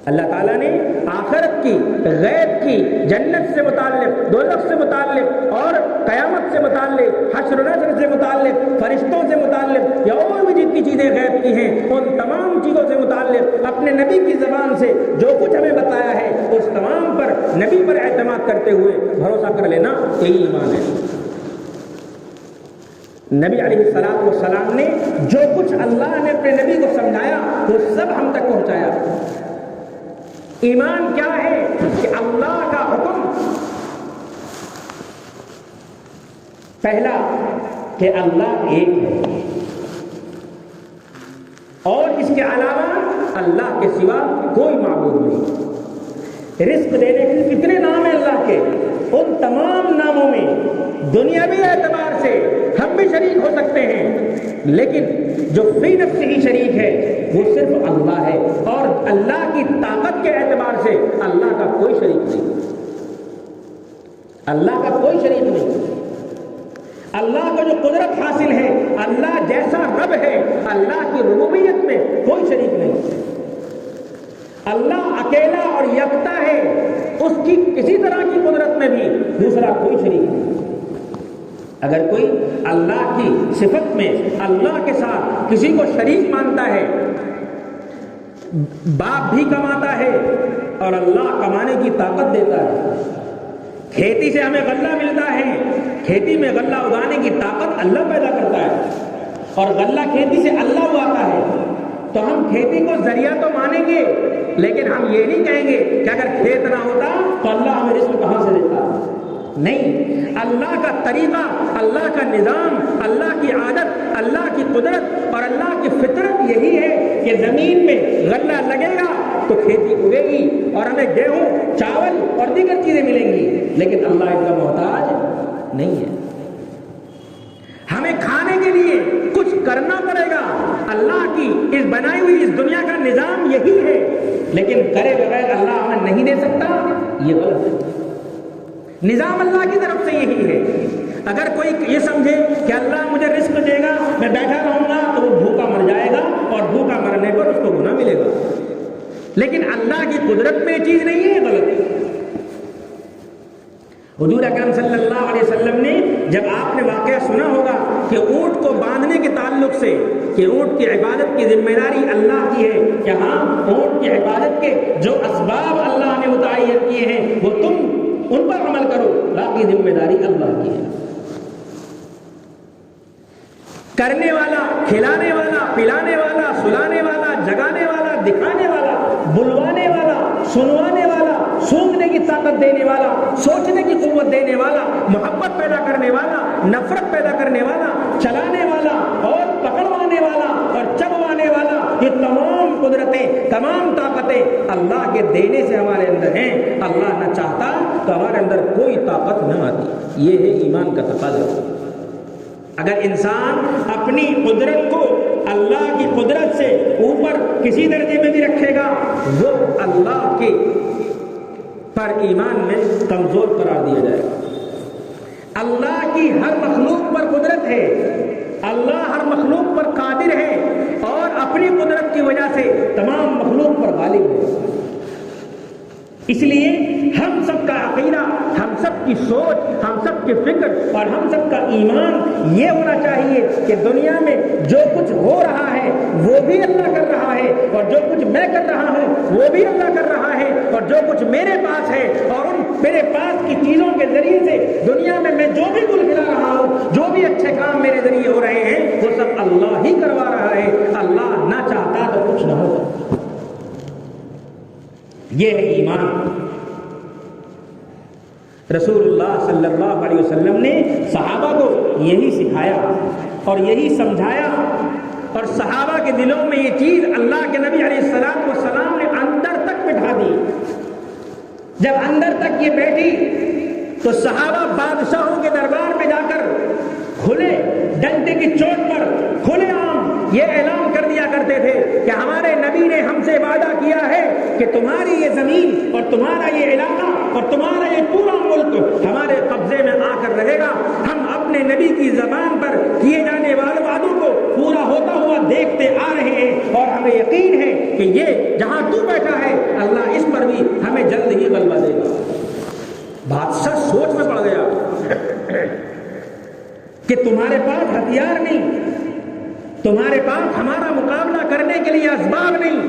A: اللہ تعالیٰ نے آخرت کی، غیب کی، جنت سے متعلق، دوزخ سے متعلق اور قیامت سے متعلق، حشر و نشر سے متعلق، فرشتوں سے متعلق یا اور بھی جتنی چیزیں غیب کی ہیں ان تمام چیزوں سے متعلق اپنے نبی کی زبان سے جو کچھ ہمیں بتایا ہے اس تمام پر نبی پر اعتماد کرتے ہوئے بھروسہ کر لینا یہی ایمان ہے۔ نبی علیہ السلام نے جو کچھ اللہ نے اپنے نبی کو سمجھایا وہ سب ہم تک پہنچایا۔ ایمان کیا ہے؟ کہ اللہ کا حکم، پہلا کہ اللہ ایک ہے اور اس کے علاوہ اللہ کے سوا کوئی معبود نہیں۔ رزق دینے کے کتنے نام ہیں اللہ کے، ان تمام ناموں میں دنیاوی اعتبار سے ہم بھی شریک ہو سکتے ہیں، لیکن جو فی نفس ہی شریک ہے وہ صرف اللہ ہے، اور اللہ کی طاقت کے اعتبار سے اللہ کا کوئی شریک نہیں، اللہ کا کوئی شریک نہیں۔ اللہ کو جو قدرت حاصل ہے، اللہ جیسا رب ہے، اللہ کی ربوبیت میں کوئی شریک نہیں۔ اللہ اکیلا اور یکتا ہے، اس کی کسی طرح کی قدرت میں بھی دوسرا کوئی شریک نہیں۔ اگر کوئی اللہ کی صفت میں اللہ کے ساتھ کسی کو شریک مانتا ہے، باپ بھی کماتا ہے اور اللہ کمانے کی طاقت دیتا ہے، کھیتی سے ہمیں غلہ ملتا ہے، کھیتی میں غلہ اگانے کی طاقت اللہ پیدا کرتا ہے اور غلہ کھیتی سے اللہ اگاتا ہے، تو ہم کھیتی کو ذریعہ تو مانیں گے لیکن ہم یہ نہیں کہیں گے کہ اگر کھیت نہ ہوتا تو اللہ ہمیں رزق کہاں سے دیتا۔ نہیں، اللہ کا طریقہ، اللہ کا نظام، اللہ کی عادت، اللہ کی قدرت اور اللہ کی فطرت یہی ہے کہ زمین میں غلہ لگے گا تو کھیتی اگے گی اور ہمیں گیہوں، چاول اور دیگر چیزیں ملیں گی، لیکن اللہ ان کا محتاج نہیں ہے۔ ہمیں کھانے کے لیے کچھ کرنا پڑے گا، اللہ کی اس بنائی ہوئی اس دنیا کا نظام یہی ہے، لیکن کرے بغیر اللہ ہمیں نہیں دے سکتا، یہ غلط ہے۔ نظام اللہ کی طرف سے یہی ہے۔ اگر کوئی یہ سمجھے کہ اللہ مجھے رزق دے گا، میں بیٹھا رہوں گا تو وہ بھوکا مر جائے گا اور بھوکا مرنے پر اس کو گناہ ملے گا، لیکن اللہ کی قدرت میں یہ چیز نہیں ہے، غلط ہے۔ حضور اکرم صلی اللہ علیہ وسلم نے جب آپ نے واقعہ سنا ہوگا کہ اونٹ کو باندھنے کے تعلق سے کہ اونٹ کی عبادت کی ذمہ داری اللہ کی ہے، کہ ہاں اونٹ کی عبادت کے جو اسباب اللہ نے متعین کیے ہیں وہ تم ان پر عمل کرو، باقی ذمہ داری اللہ کی ہے۔ کرنے والا، کھلانے والا، پلانے والا، سلانے والا، جگانے والا،
B: دکھانے والا، بلوانے والا، سنوانے والا، سونگنے کی طاقت دینے والا، سوچنے کی قوت دینے والا، محبت پیدا کرنے والا، نفرت پیدا کرنے والا، چلانے والا اور پکڑوانے والا اور چبوانے والا، یہ تمام قدرتیں، تمام طاقتیں اللہ کے دینے سے ہمارے اندر ہیں۔ اللہ نہ چاہتا تو ہمارے اندر کوئی طاقت نہ آتی۔ یہ ہے ایمان کا تقاضا۔ اگر انسان اپنی قدرت کو اللہ کی قدرت سے اوپر کسی درجے میں بھی رکھے گا، وہ اللہ کے پر ایمان میں کمزور قرار دیا جائے گا۔ اللہ کی ہر مخلوق پر قدرت ہے، اللہ ہر مخلوق پر قادر ہے اور اپنی قدرت کی وجہ سے تمام مخلوق پر غالب ہے۔ اس لیے ہم سب کا عقیدہ، ہم سب کی سوچ، ہم سب کی فکر اور ہم سب کا ایمان یہ ہونا چاہیے کہ دنیا میں جو کچھ ہو رہا ہے وہ بھی اللہ کر رہا ہے، اور جو کچھ میں کر رہا ہوں وہ بھی اللہ کر رہا ہے، اور جو کچھ میرے پاس ہے اور ان میرے پاس کی چیزوں کے ذریعے سے دنیا میں جو بھی گل کھلا رہا ہوں، جو بھی اچھے کام میرے ذریعے ہو رہے ہیں، وہ سب اللہ ہی کروا رہا ہے۔ اللہ نہ چاہتا تو کچھ نہ ہوگا۔ یہ ہے ایمان۔ رسول اللہ صلی اللہ علیہ وسلم نے صحابہ کو یہی سکھایا اور یہی سمجھایا، اور صحابہ کے دلوں میں یہ چیز اللہ کے نبی علیہ السلام نے اندر تک بٹھا دی۔ جب اندر تک یہ بیٹھی تو صحابہ بادشاہوں کے دربار میں جا کر کھلے ڈنڈے کی چوٹ پر کھلے عام یہ اعلان کر دیا کرتے تھے کہ ہمارے نبی نے ہم سے وعدہ کیا ہے کہ تمہاری یہ زمین اور تمہارا یہ علاقہ اور تمہارا یہ پورا ملک ہمارے قبضے میں آ کر رہے گا۔ ہم اپنے نبی کی زبان پر کیے جانے والے وعدوں کو پورا ہوتا ہوا دیکھتے آ رہے ہیں، اور ہمیں یقین ہے کہ یہ جہاں تو بیٹھا ہے اللہ اس پر بھی ہمیں جلد ہی غلبہ دے گا۔ بادشاہ سوچ میں پڑ گیا کہ تمہارے پاس ہتھیار نہیں، تمہارے پاس ہمارا مقابلہ کرنے کے لیے اسباب نہیں۔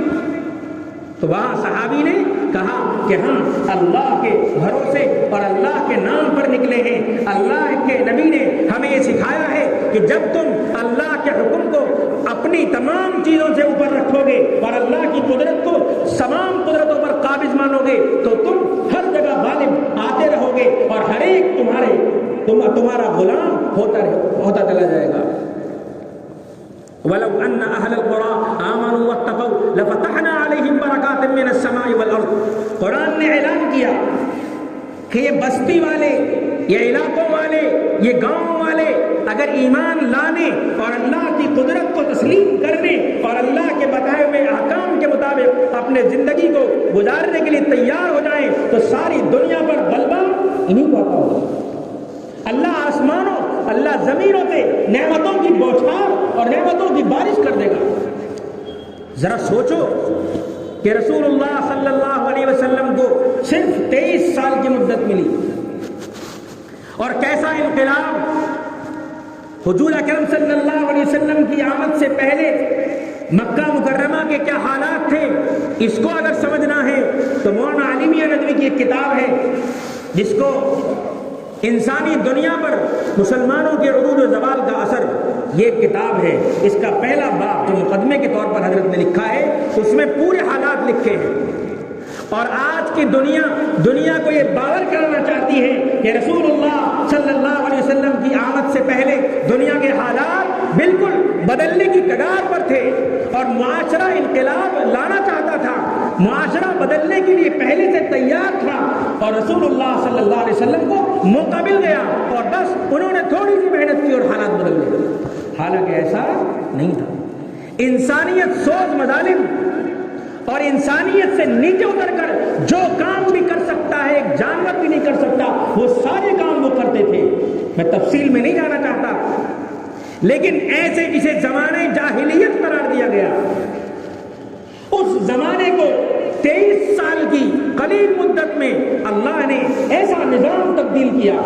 B: تو وہاں صحابی نے کہا کہ ہم اللہ کے بھروسے اور اللہ کے نام پر نکلے ہیں۔ اللہ کے نبی نے ہمیں یہ سکھایا ہے کہ جب تم اللہ کے حکم کو اپنی تمام چیزوں سے اوپر رکھو گے اور اللہ کی قدرت کو تمام قدرتوں پر قابض مانو گے تو تم ہر جگہ غالب آتے رہو گے اور ہر ایک تمہارا غلام ہوتا چلا جائے گا۔ وَلَوْ أَنَّ أَهْلَ الْقُرَىٰ آمَنُوا وَاتَّقَوْا لَفَتَحْنَا عَلَيْهِمْ بَرَكَاتٍ مِّنَ السَّمَاءِ وَالْأَرْضِ۔ قرآن نے اعلان کیا کہ یہ بستی والے، یہ علاقوں والے، یہ گاؤں والے اگر ایمان لانے اور اللہ کی قدرت کو تسلیم کرنے اور اللہ کے بتائے ہوئے احکام کے مطابق اپنے زندگی کو گزارنے کے لیے تیار ہو جائیں تو ساری دنیا پر غلبہ انہیں کو عطا ہوگا۔ اللہ آسمانوں، اللہ زمینوں سے نعمتوں کی بوچھار اور نعمتوں کی بارش کر دے گا۔ ذرا سوچو کہ رسول اللہ صلی اللہ علیہ وسلم کو صرف 23 سال کی مدت ملی، اور کیسا انقلاب! حضور اکرم صلی اللہ علیہ وسلم کی آمد سے پہلے مکہ مکرمہ کے کیا حالات تھے، اس کو اگر سمجھنا ہے تو مولانا علی میاں ندوی کی ایک کتاب ہے جس کو انسانی دنیا پر مسلمانوں کے عروج و زوال کا اثر، یہ کتاب ہے۔ اس کا پہلا باب جو مقدمے کے طور پر حضرت نے لکھا ہے اس میں پورے حالات لکھے ہیں، اور آج کی دنیا کو یہ باور کرانا چاہتی ہے کہ رسول اللہ صلی اللہ علیہ وسلم کی آمد سے پہلے دنیا کے حالات بالکل بدلنے کی کگار پر تھے اور معاشرہ انقلاب لانا چاہتا تھا، معاشرہ بدلنے کے لیے پہلے سے تیار تھا، اور رسول اللہ صلی اللہ علیہ وسلم کو موقع مل گیا اور بس انہوں نے تھوڑی سی محنت کی اور حالات بدل گئے۔ حالانکہ ایسا نہیں تھا۔ انسانیت سوز مظالم اور انسانیت سے نیچے اتر کر جو کام بھی کر سکتا ہے ایک جانور بھی نہیں کر سکتا، وہ سارے کام وہ کرتے تھے۔ میں تفصیل میں نہیں جانا چاہتا، لیکن ایسے جسے زمانے جاہلیت قرار دیا گیا، اس زمانے کو 23 سال کی قلیل مدت میں اللہ نے ایسا نظام تبدیل کیا،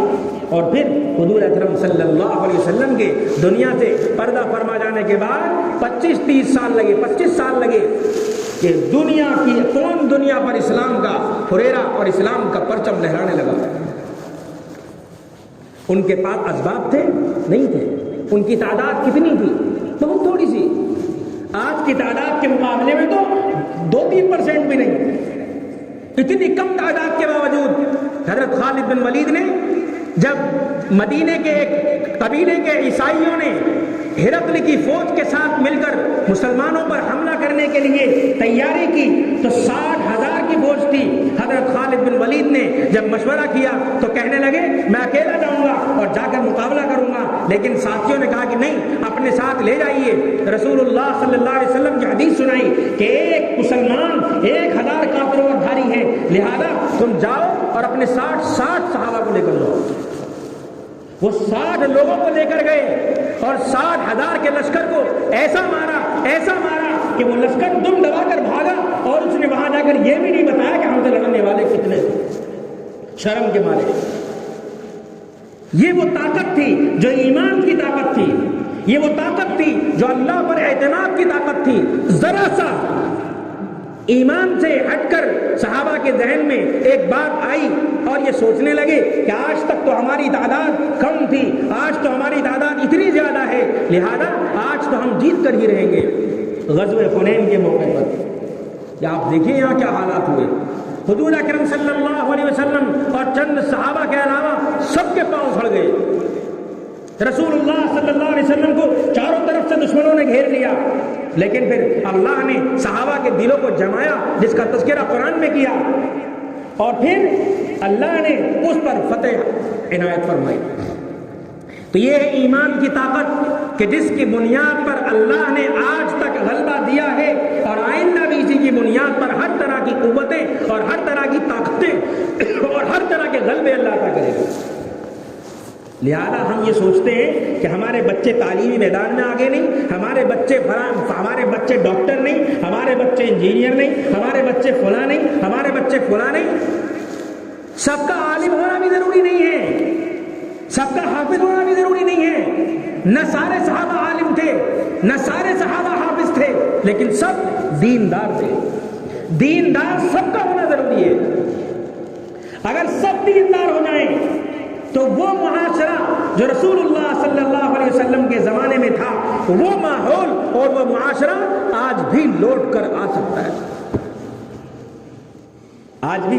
B: اور پھر حضور اکرم صلی اللہ علیہ وسلم کے دنیا سے پردہ فرما جانے کے بعد 25 سال لگے کہ دنیا پر اسلام کا پھریرا اور اسلام کا پرچم لہرانے لگا۔ ان کے پاس اسباب تھے؟ نہیں تھے۔ ان کی تعداد کتنی تھی؟ بہت تھوڑی سی۔ آج کی تعداد کے مقابلے میں تو 3% بھی نہیں. اتنی کم تعداد کے باوجود حضرت خالد بن ولید نے جب مدینے کے ایک قبیلے کے عیسائیوں نے ہرقل کی فوج کے ساتھ مل کر مسلمانوں پر حملہ کرنے کے لیے تیاری کی تو 60,000 کی فوج تھی. حضرت خالد بن ولید نے جب مشورہ کیا تو کہنے لگے میں اکیلا جاؤں گا اور جا کر مقابلہ کروں گا، لیکن ساتھیوں نے کہا کہ نہیں، اپنے ساتھ لے جائیے. رسول اللہ صلی اللہ علیہ وسلم کی حدیث سنائی کہ ایک مسلمان 1,000 کافروں پر بھاری ہے، لہذا تم جاؤ اور اپنے 60 صحابہ کو لے کر جاؤ. وہ 60 لوگوں کو لے کر گئے اور 60,000 کے لشکر کو ایسا مارا کہ وہ لشکر دم دبا کر بھاگا، اور اس نے وہاں جا کر یہ بھی نہیں بتایا کہ ہم سے لڑنے والے کتنے تھے، شرم کے مارے. یہ وہ طاقت تھی جو ایمان کی طاقت تھی، یہ وہ طاقت تھی جو اللہ پر اعتماد کی طاقت تھی. ذرا سا ایمان سے ہٹ کر صحابہ کے ذہن میں ایک بات آئی اور یہ سوچنے لگے کہ آج تک تو ہماری تعداد کم تھی، آج تو ہماری تعداد اتنی زیادہ ہے، لہذا آج تو ہم جیت کر ہی رہیں گے. غزوہ حنین کے موقع پر یا آپ دیکھیں یہاں کیا حالات ہوئے. حضور اکرم صلی اللہ علیہ وسلم اور چند صحابہ کے علاوہ سب کے پاؤں سڑ گئے. رسول اللہ صلی اللہ علیہ وسلم کو چاروں طرف سے دشمنوں نے گھیر لیا، لیکن پھر اللہ نے صحابہ کے دلوں کو جمایا، جس کا تذکرہ قرآن میں کیا، اور پھر اللہ نے اس پر فتح عنایت فرمائی. تو یہ ہے ایمان کی طاقت کہ جس کی بنیاد پر اللہ نے آج تک غلبہ دیا ہے، اور آئندہ بھی اسی کی بنیاد پر ہر طرح کی قوتیں اور ہر طرح کی طاقتیں اور ہر طرح کے غلبے اللہ عطا کرے گا. لہذا ہم یہ سوچتے ہیں کہ ہمارے بچے تعلیمی میدان میں آگے نہیں، ہمارے بچے ڈاکٹر نہیں، ہمارے بچے انجینئر نہیں، ہمارے بچے فلاں نہیں، ہمارے بچے فلاں نہیں. سب کا عالم ہونا بھی ضروری نہیں ہے، سب کا حافظ ہونا بھی ضروری نہیں ہے. نہ سارے صحابہ عالم تھے، نہ سارے صحابہ حافظ تھے، لیکن سب دیندار تھے. دیندار سب کا ہونا ضروری ہے. اگر سب دیندار ہو جائیں تو وہ معاشرہ جو رسول اللہ صلی اللہ علیہ وسلم کے زمانے میں تھا، وہ ماحول اور وہ معاشرہ آج بھی لوٹ کر آ سکتا ہے. آج بھی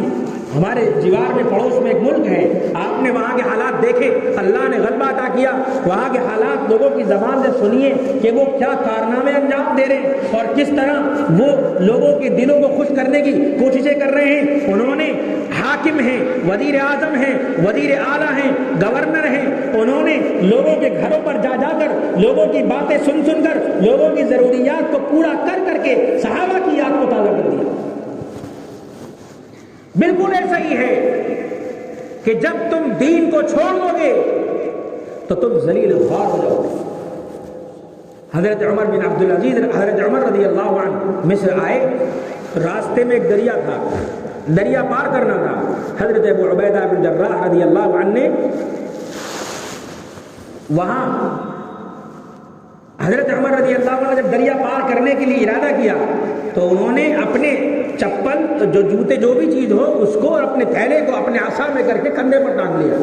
B: ہمارے جوار میں پڑوس میں ایک ملک ہے، آپ نے وہاں کے حالات دیکھے، اللہ نے غلبہ عطا کیا، وہاں کے حالات لوگوں کی زبان سے سنیے کہ وہ کیا کارنامے انجام دے رہے ہیں اور کس طرح وہ لوگوں کے دلوں کو خوش کرنے کی کوششیں کر رہے ہیں. انہوں نے حاکم ہیں، وزیر اعظم ہیں، وزیر اعلیٰ ہیں، گورنر ہیں، انہوں نے لوگوں کے گھروں پر جا جا کر لوگوں کی باتیں سن سن کر لوگوں کی ضروریات کو پورا کر کر کے صحابہ کی یاد کو تازہ کر دیا. بالکل ایسا ہی ہے کہ جب تم دین کو چھوڑ دو گے تو تم ذلیل خوار ہو جاؤ گے. حضرت عمر بن عبدالعزیز، حضرت عمر رضی اللہ عنہ مصر آئے، راستے میں ایک دریا تھا، دریا پار کرنا تھا. حضرت ابو عبیدہ بن جراح رضی اللہ عنہ نے وہاں حضرت عمر رضی اللہ عنہ جب دریا پار کرنے کے لیے ارادہ کیا تو انہوں نے اپنے چپل، جو جوتے، جو بھی چیز ہو، اس کو اور اپنے تھیلے کو اپنے عصا میں کر کے کندھے پر ٹانگ لیا.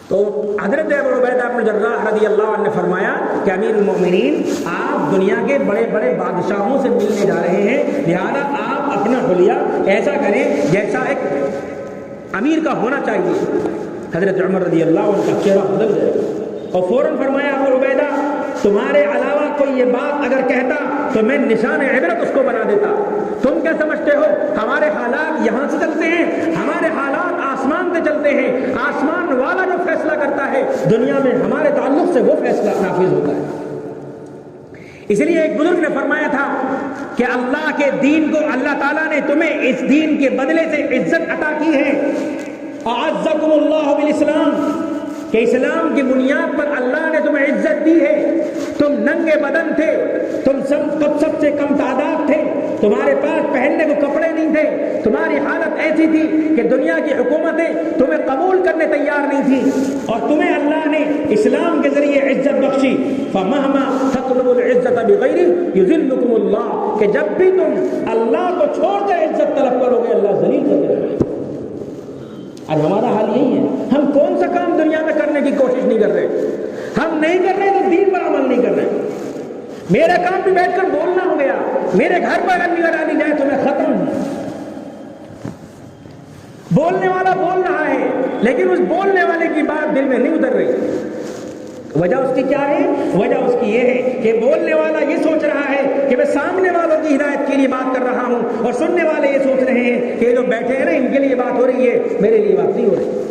B: تو حضرت ابو عبیدہ بن جراح رضی اللہ عنہ نے فرمایا کہ امیر المؤمنین، آپ دنیا کے بڑے بڑے بادشاہوں سے ملنے جا رہے ہیں، لہذا آپ اپنا حلیہ ایسا کریں جیسا ایک امیر کا ہونا چاہیے. حضرت عمر رضی اللہ عنہ کا چہرہ بدل گیا اور فوراً فرمایا ابو عبیدہ، تمہارے علاوہ کوئی یہ بات اگر کہتا تو میں نشان عبرت اس کو بنا دیتا. تم کیا سمجھتے ہو ہمارے حالات یہاں سے چلتے ہیں؟ ہمارے حالات آسمان سے چلتے ہیں. آسمان والا جو فیصلہ کرتا ہے دنیا میں ہمارے تعلق سے وہ فیصلہ نافذ ہوتا ہے. اس لیے ایک بزرگ نے فرمایا تھا کہ اللہ کے دین کو اللہ تعالیٰ نے تمہیں اس دین کے بدلے سے عزت عطا کی ہے. اعزکم اللہ بالاسلام، کہ اسلام کی بنیاد پر اللہ نے تمہیں عزت دی ہے. تم ننگے بدن تھے، تم سب سے کم تعداد تھے، تمہارے پاس پہننے کو کپڑے نہیں تھے، تمہاری حالت ایسی تھی کہ دنیا کی حکومتیں تمہیں قبول کرنے تیار نہیں تھی، اور تمہیں اللہ نے اسلام کے ذریعے عزت بخشی. فَمَهْمَا تَطْلُبُ الْعِزَّةَ بِغَيْرِهِ يُذِلُّكُمُ اللَّهُ، کہ جب بھی تم اللہ کو چھوڑ کر عزت طلب کرو گے اللہ ذلیل کر دے گا. آج ہمارا حال یہی ہے. ہم کون سا کام دنیا میں کرنے کی کوشش نہیں کر رہے. ہم نہیں کر رہے تو دین پر عمل نہیں کر رہے. میرا کام بھی بیٹھ کر بولنا ہو گیا، میرے گھر پر اگر نگاہ ڈالی جائے تو میں ختم ہوں۔ بولنے والا بول رہا ہے لیکن اس بولنے والے کی بات دل میں نہیں اتر رہی۔ وجہ اس کی کیا ہے؟ وجہ اس کی یہ ہے کہ بولنے والا یہ سوچ رہا ہے کہ میں سامنے والوں کی ہدایت کے لیے بات کر رہا ہوں، اور سننے والے یہ سوچ رہے ہیں کہ جو بیٹھے ہیں نا ان کے لیے بات ہو رہی ہے، میرے لیے بات نہیں ہو رہی۔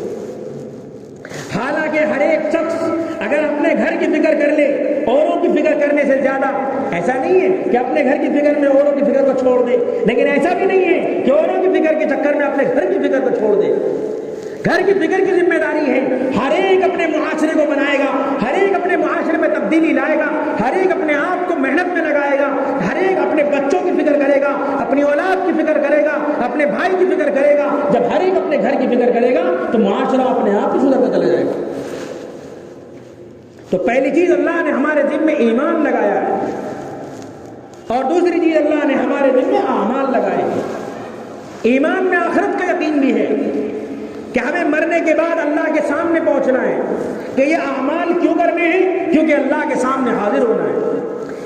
B: حالانکہ ہر ایک شخص اگر اپنے گھر کی فکر کر لے اوروں کی فکر کرنے سے زیادہ، ایسا نہیں ہے کہ اپنے گھر کی فکر میں اوروں کی فکر کو چھوڑ دے، لیکن ایسا بھی نہیں ہے کہ اوروں کی فکر کے چکر میں اپنے گھر کی فکر کو چھوڑ دے۔ گھر کی فکر کی ذمہ داری ہے، ہر ایک اپنے معاشرے کو بنائے گا، ہر ایک اپنے معاشرے میں تبدیلی لائے گا، ہر ایک اپنے آپ کو محنت میں لگائے گا، ہر ایک اپنے بچوں کی فکر کرے گا، اپنی اولاد کی فکر کرے گا، اپنے بھائی کی فکر کرے گا۔ جب ہر ایک اپنے گھر کی فکر کرے گا تو معاشرہ اپنے آپ ہی سدھرتا چلا جائے گا۔ تو پہلی چیز اللہ نے ہمارے ذمہ میں ایمان لگایا ہے، اور دوسری چیز اللہ نے ہمارے ذمہ میں اعمال لگائے ہیں۔ ایمان میں آخرت کا یقین بھی ہے کہ ہمیں مرنے کے بعد اللہ کے سامنے پہنچنا ہے، کہ یہ اعمال کیوں کرنے ہیں؟ کیونکہ اللہ کے سامنے حاضر ہونا ہے۔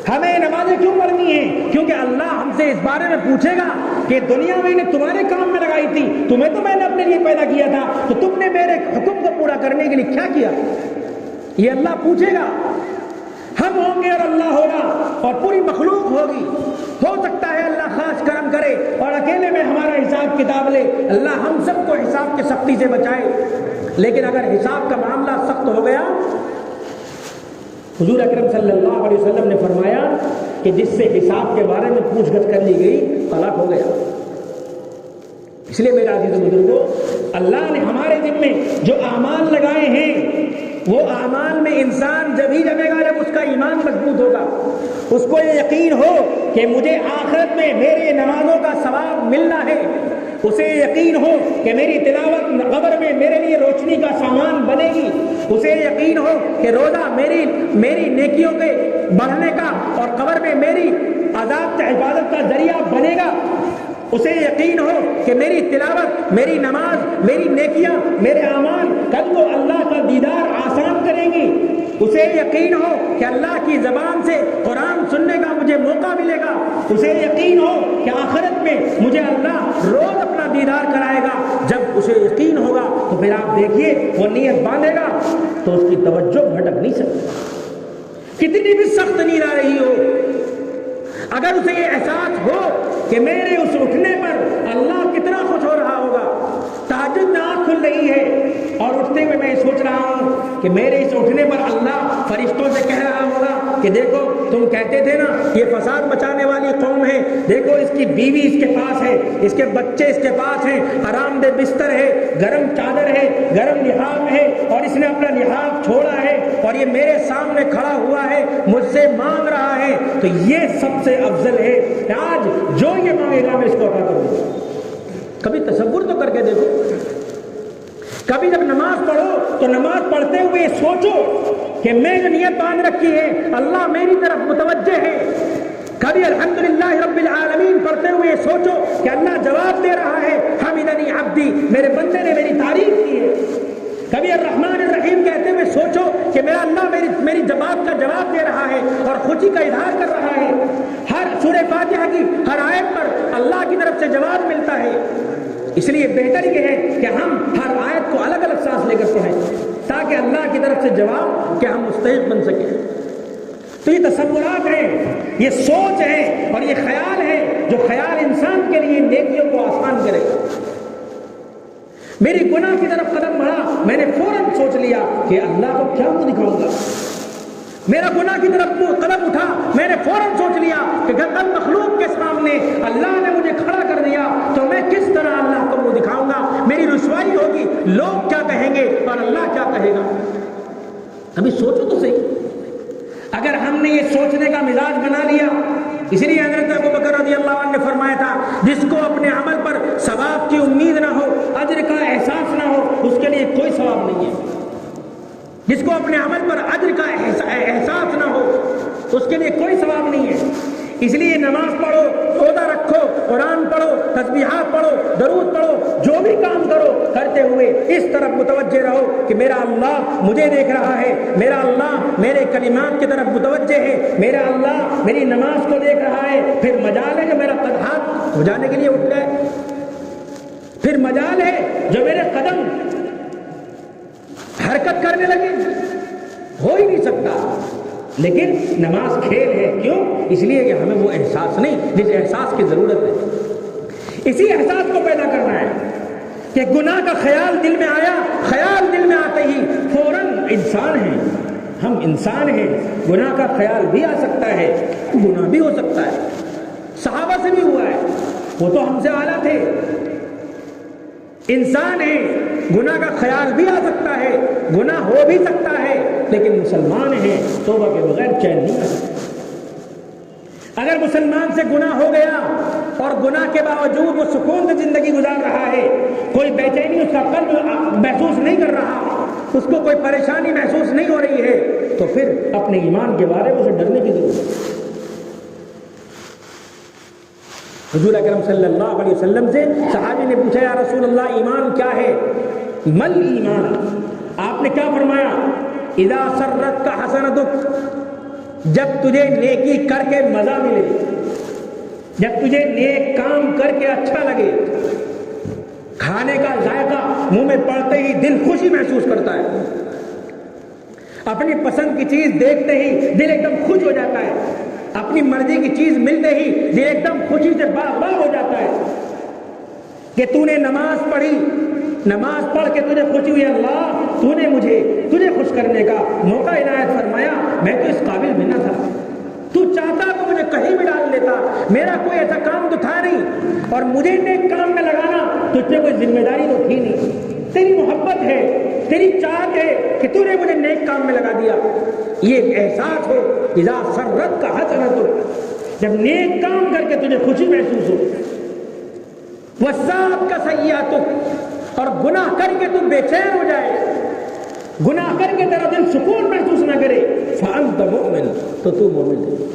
B: ہمیں نمازیں کیوں پڑھنی ہیں؟ کیونکہ اللہ ہم سے اس بارے میں پوچھے گا کہ دنیا میں نے تمہارے کام میں لگائی تھی، تمہیں تو میں نے اپنے لیے پیدا کیا تھا، تو تم نے میرے حکم کو پورا کرنے کے لیے کیا کیا؟ یہ اللہ پوچھے گا۔ ہم ہوں گے اور اللہ ہوگا اور پوری مخلوق ہوگی۔ ہو سکتا ہے اللہ خاص کرم کرے اور اکیلے میں ہمارا حساب کتاب لے، اللہ ہم سب کو حساب کی سختی سے بچائے، لیکن اگر حساب کا معاملہ سخت ہو گیا، حضور اکرم صلی اللہ علیہ وسلم نے فرمایا کہ جس سے حساب کے بارے میں پوچھ گچھ کر لی گئی ہلاک ہو گیا۔ اس لیے میرے عزیز و بزرگوں، اللہ نے ہمارے ذمے جو اعمال لگائے ہیں، وہ اعمال میں انسان جب ہی جمے گا جب اس کا ایمان مضبوط ہوگا، اس کو یہ یقین ہو کہ مجھے آخرت میں میری نمازوں کا ثواب ملنا ہے، اسے یقین ہو کہ میری تلاوت قبر میں میرے لیے روشنی کا سامان بنے گی، اسے یقین ہو کہ روزہ میری نیکیوں کے بڑھنے کا اور قبر میں میری عذاب سے حفاظت کا ذریعہ بنے گا، اسے یقین ہو کہ میری تلاوت، میری نماز، میری نیکیاں، میرے اعمال کل کو اللہ کا دیدار آسان کریں گی، اسے یقین ہو کہ اللہ کی زبان سے قرآن سننے کا مجھے موقع ملے گا، اسے یقین ہو کہ آخرت میں مجھے اللہ روز اپنا دیدار کرائے گا۔ جب اسے یقین ہوگا تو پھر آپ دیکھیے وہ نیت باندھے گا تو اس کی توجہ بھٹک نہیں سکتی، کتنی بھی سخت نیند آ رہی ہو، اگر اسے یہ احساس ہو کہ میرے اس اٹھنے پر اللہ کتنا خوش ہو رہا ہوگا، تہجد میں آنکھ کھل رہی ہے اور اٹھتے ہوئے میں سوچ رہا ہوں کہ میرے اس اٹھنے پر اللہ فرشتوں سے کہہ رہا ہوگا کہ دیکھو تم کہتے تھے نا یہ فساد مچانے والی قوم ہے، دیکھو اس کی بیوی اس کے پاس ہے، اس کے بچے اس کے پاس ہیں، آرام دہ بستر ہے، گرم چادر ہے، گرم لحاف ہے، اور اس نے اپنا لحاف چھوڑا ہے اور یہ میرے سامنے کھڑا ہوا ہے، مجھ سے مانگ رہا ہے، تو یہ سب سے افضل ہے کہ آج جو یہ مانگے گا میں اس کو عطا کروں گا۔ کبھی تصور تو کر کے دیکھو، کبھی جب نماز پڑھو تو نماز پڑھتے ہوئے سوچو کہ میں جو نیت باندھ رکھی ہے اللہ میری طرف متوجہ ہے، کبھی الحمدللہ رب العالمین پڑھتے ہوئے سوچو کہ اللہ جواب دے رہا ہے، حمدنی عبدی، میرے بندے نے میری تعریف کی ہے، کبھی الرحمن الرحیم کہتے ہوئے سوچو کہ میرا اللہ میری بات کا جواب دے رہا ہے اور خوشی کا اظہار کر رہا ہے۔ ہر سورہ فاتحہ کی ہر آیت پر اللہ کی طرف سے جواب ملتا ہے، اس لیے بہتر یہ ہے کہ ہم ہر آیت کو الگ الگ سانس لے کر پڑھیں تاکہ اللہ کی طرف سے جواب کہ ہم مستحق بن سکیں۔ تو یہ تصورات ہیں، یہ سوچ ہے اور یہ خیال ہے جو خیال انسان کے لیے نیکیوں کو آسان کرے گا۔ میری گناہ کی طرف قدم بڑھا، میں نے فوراً سوچ لیا کہ اللہ کو کیا منہ دکھاؤں گا، میرا گناہ کی طرف قدم اٹھا، میں نے فوراً سوچ لیا کہ اگر مخلوق کے سامنے اللہ نے مجھے کھڑا کر دیا تو میں کس طرح اللہ کو منہ دکھاؤں گا، میری رسوائی ہوگی، لوگ کیا کہیں گے اور اللہ کیا کہے گا۔ ابھی سوچو تو صحیح، اگر ہم نے یہ سوچنے کا مزاج بنا لیا، اس لیے حضرت ابوبکر رضی اللہ عنہ نے فرمایا تھا جس کو اپنے عمل پر ثواب کی امید نہ ہو، اجر کا احساس نہ ہو، اس کے لیے کوئی ثواب نہیں ہے۔ جس کو اپنے عمل پر اجر کا احساس نہ ہو اس کے لیے کوئی ثواب نہیں ہے۔ اس لیے نماز پڑھو روزہ رکھو، قرآن پڑھو، تسبیحات پڑھو، درود پڑھو، جو بھی کام کرو کرتے ہوئے اس طرف متوجہ رہو کہ میرا اللہ مجھے دیکھ رہا ہے، میرا اللہ میرے کلمات کی طرف متوجہ ہے، میرا اللہ میری نماز کو دیکھ رہا ہے۔ پھر مجال ہے جو میرا ہاتھ ہو جانے کے لیے اٹھ جائے، پھر مجال ہے جو میرے قدم حرکت کرنے لگے، ہو ہی نہیں سکتا۔ لیکن نماز کھیل ہے، کیوں؟ اس لیے کہ ہمیں وہ احساس نہیں جس احساس کی ضرورت ہے، اسی احساس کو پیدا کرنا ہے کہ گناہ کا خیال دل میں آیا، خیال دل میں آتے ہی فوراً انسان ہیں، ہم انسان ہیں، گناہ کا خیال بھی آ سکتا ہے، گناہ بھی ہو سکتا ہے، صحابہ سے بھی ہوا ہے، وہ تو ہم سے اعلیٰ تھے، انسان ہے، گناہ کا خیال بھی آ سکتا ہے، گناہ ہو بھی سکتا ہے، لیکن مسلمان ہیں، توبہ کے بغیر چین نہیں آ سکتا۔ اگر مسلمان سے گناہ ہو گیا اور گناہ کے باوجود وہ سکون سے زندگی گزار رہا ہے، کوئی بے چینی اس کا قلب محسوس نہیں کر رہا، اس کو کوئی پریشانی محسوس نہیں ہو رہی ہے، تو پھر اپنے ایمان کے بارے میں اسے ڈرنے کی ضرورت ہے۔ حضور اکرم صلی اللہ علیہ وسلم سے صحابی نے پوچھا یا رسول اللہ ایمان کیا ہے؟ مل ایمان، آپ نے کیا فرمایا؟ اذا سرت کا حسنتک، جب تجھے نیکی کر کے مزہ ملے، جب تجھے نیک کام کر کے اچھا لگے، کھانے کا ذائقہ منہ میں پڑتے ہی دل خوشی محسوس کرتا ہے، اپنی پسند کی چیز دیکھتے ہی دل ایک دم خوش ہو جاتا ہے، اپنی مرضی کی چیز ملتے ہی دل ایک دم خوشی سے باغ باغ ہو جاتا ہے کہ تو نے نماز پڑھی، نماز پڑھ کے تجھے خوشی ہوئی، اللہ تو نے مجھے تجھے خوش کرنے کا موقع عنایت فرمایا، میں تو اس قابل بھی نہ تھا، تو چاہتا تو مجھے کہیں بھی ڈال لیتا، میرا کوئی ایسا کام تو تھا نہیں، اور مجھے نیک کام میں لگانا تجھ پہ کوئی ذمہ داری تو تھی نہیں، تیری محبت ہے، تیری چاہت ہے کہ تو نے مجھے نیک کام میں لگا دیا، یہ ایک احساس ہو۔ اذا سرت کا حسنۃ، جب نیک کام کر کے تجھے خوشی محسوس ہو، وساءت کا سیئات، اور گناہ کر کے تو بے چین ہو جائے، گناہ کر کے تیرا دل سکون محسوس نہ کرے، فانت مؤمن، تو تو مومن ہے۔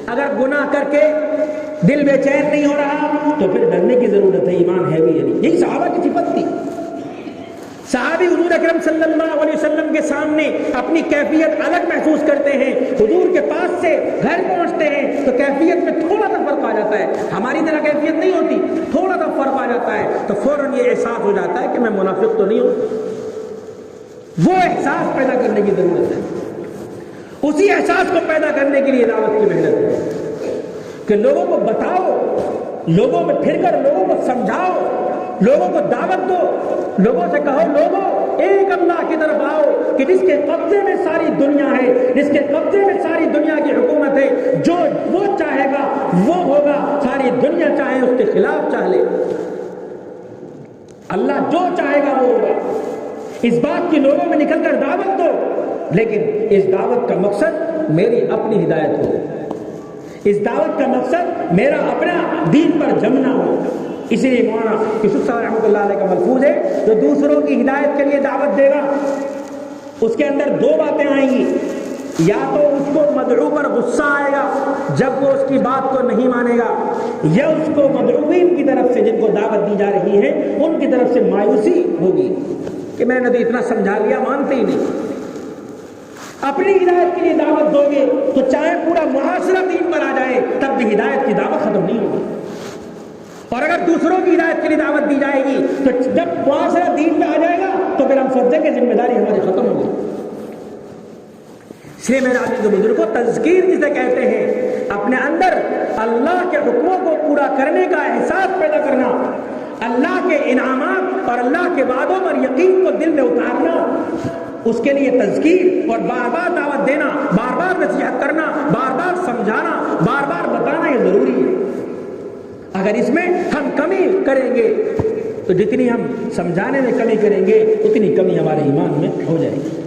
B: اگر گناہ کر کے دل بے چین نہیں ہو رہا تو پھر ڈرنے کی ضرورت ہے، ایمان ہے بھی یا نہیں۔ یہی صحابہ کی صفت تھی۔ صحابی حضور اکرم صلی اللہ علیہ وسلم کے سامنے اپنی کیفیت الگ محسوس کرتے ہیں، حضور کے پاس سے گھر پہنچتے ہیں تو کیفیت میں تھوڑا سا فرق آ جاتا ہے، ہماری طرح کیفیت نہیں ہوتی، تھوڑا سا فرق آ جاتا ہے تو فوراً یہ احساس ہو جاتا ہے کہ میں منافق تو نہیں ہوں۔ وہ احساس پیدا کرنے کی ضرورت ہے، اسی احساس کو پیدا کرنے کے لیے دعوت کی محنت ہے کہ لوگوں کو بتاؤ، لوگوں میں پھر کر لوگوں کو سمجھاؤ، لوگوں کو دعوت دو، لوگوں سے کہو لوگوں ایک اللہ کی طرف آؤ کہ جس کے قبضے میں ساری دنیا ہے، جس کے قبضے میں ساری دنیا کی حکومت ہے، جو وہ چاہے گا وہ ہوگا، ساری دنیا چاہے اس کے خلاف چاہ لے، اللہ جو چاہے گا وہ ہوگا۔ اس بات کی لوگوں میں نکل کر دعوت دو، لیکن اس دعوت کا مقصد میری اپنی ہدایت ہو، اس دعوت کا مقصد میرا اپنا دین پر جمنا ہو۔ اسی لیے مولانا یوسف صاحب رحمۃ اللہ علیہ کا ملفوظ ہے، جو دوسروں کی ہدایت کے لیے دعوت دے گا اس کے اندر دو باتیں آئیں گی، یا تو اس کو مدعو پر غصہ آئے گا جب وہ اس کی بات کو نہیں مانے گا، یا اس کو مدعوین کی طرف سے جن کو دعوت دی جا رہی ہے ان کی طرف سے مایوسی ہوگی کہ میں نے تو اتنا سمجھا لیا، مانتے ہی نہیں۔ اپنی ہدایت کے لیے دعوت دو گے تو چاہے پورا معاشرہ دین پر آ جائے تب بھی ہدایت کی دعوت ختم نہیں ہوگی، اور اگر دوسروں کی ہدایت کے لیے دعوت دی جائے گی تو جب معاشرہ دین پہ آ جائے گا تو پھر ہم سمجھیں کہ ذمہ داری ہماری ختم ہوگی۔ اس لیے میرے عزیز و بزرگوں، تذکیر جسے کہتے ہیں، اپنے اندر اللہ کے حکموں کو پورا کرنے کا احساس پیدا کرنا، اللہ کے انعامات اور اللہ کے وعدوں پر یقین کو دل میں اتارنا، اس کے لیے تذکیر اور بار بار دعوت دینا، بار بار نصیحت کرنا، بار بار سمجھانا، بار بار بتانا یہ ضروری ہے۔ اگر اس میں ہم کمی کریں گے تو جتنی ہم سمجھانے میں کمی کریں گے اتنی کمی ہمارے ایمان میں ہو جائے گی۔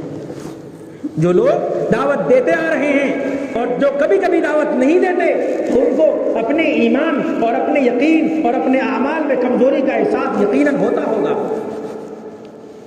B: جو لوگ دعوت دیتے آ رہے ہیں اور جو کبھی کبھی دعوت نہیں دیتے ان کو اپنے ایمان اور اپنے یقین اور اپنے اعمال میں کمزوری کا احساس یقیناً ہوتا ہوگا۔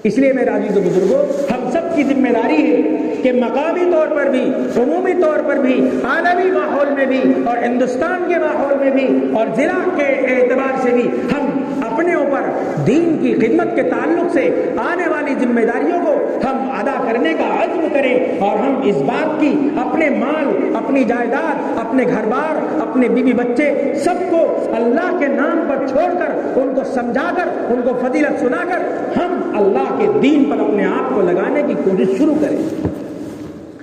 B: اس لیے میرے عزیز و بزرگوں، ہم سب کی ذمہ داری ہے کہ مقامی طور پر بھی، عمومی طور پر بھی، عالمی ماحول میں بھی اور ہندوستان کے ماحول میں بھی اور ضلع کے اعتبار سے بھی ہم اپنے اوپر دین کی خدمت کے تعلق سے آنے والی ذمہ داریوں کو ہم ادا کرنے کا عزم کریں، اور ہم اس بات کی اپنے مال، اپنی جائیداد، اپنے گھر بار، اپنے بیوی بچے سب کو اللہ کے نام پر چھوڑ کر، ان کو سمجھا کر، ان کو فضیلت سنا کر ہم اللہ کے دین پر اپنے آپ کو لگانے کی کوشش شروع کریں۔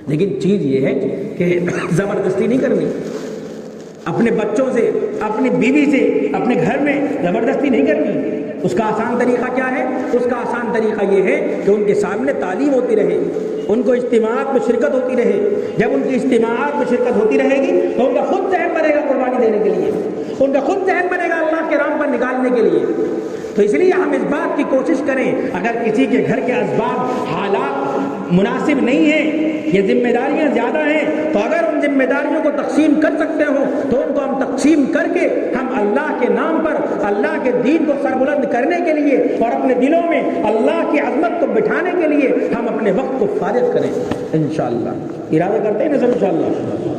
B: لیکن چیز یہ ہے کہ زبردستی نہیں کرنی، اپنے بچوں سے، اپنی بیوی سے، اپنے گھر میں زبردستی نہیں کرنی۔ اس کا آسان طریقہ کیا ہے؟ اس کا آسان طریقہ یہ ہے کہ ان کے سامنے تعلیم ہوتی رہے، ان کو اجتماعات میں شرکت ہوتی رہے۔ جب ان کی اجتماعات میں شرکت ہوتی رہے گی تو ان کا خود ذہن بنے گا قربانی دینے کے لیے، ان کا خود ذہن بنے گا اللہ کے رام پر نکالنے کے لیے۔ تو اس لیے ہم اس بات کی کوشش کریں، اگر کسی کے گھر کے اسباب، حالات مناسب نہیں ہیں، یہ ذمہ داریاں زیادہ ہیں، تو اگر ان ذمہ داریوں کو تقسیم کر سکتے ہوں تو ان کو ہم تقسیم کر کے ہم اللہ کے نام پر اللہ کے دین کو سربلند کرنے کے لیے اور اپنے دلوں میں اللہ کی عظمت کو بٹھانے کے لیے ہم اپنے وقت کو فارغ کریں انشاءاللہ۔ ارادہ کرتے ہیں نا سب انشاءاللہ۔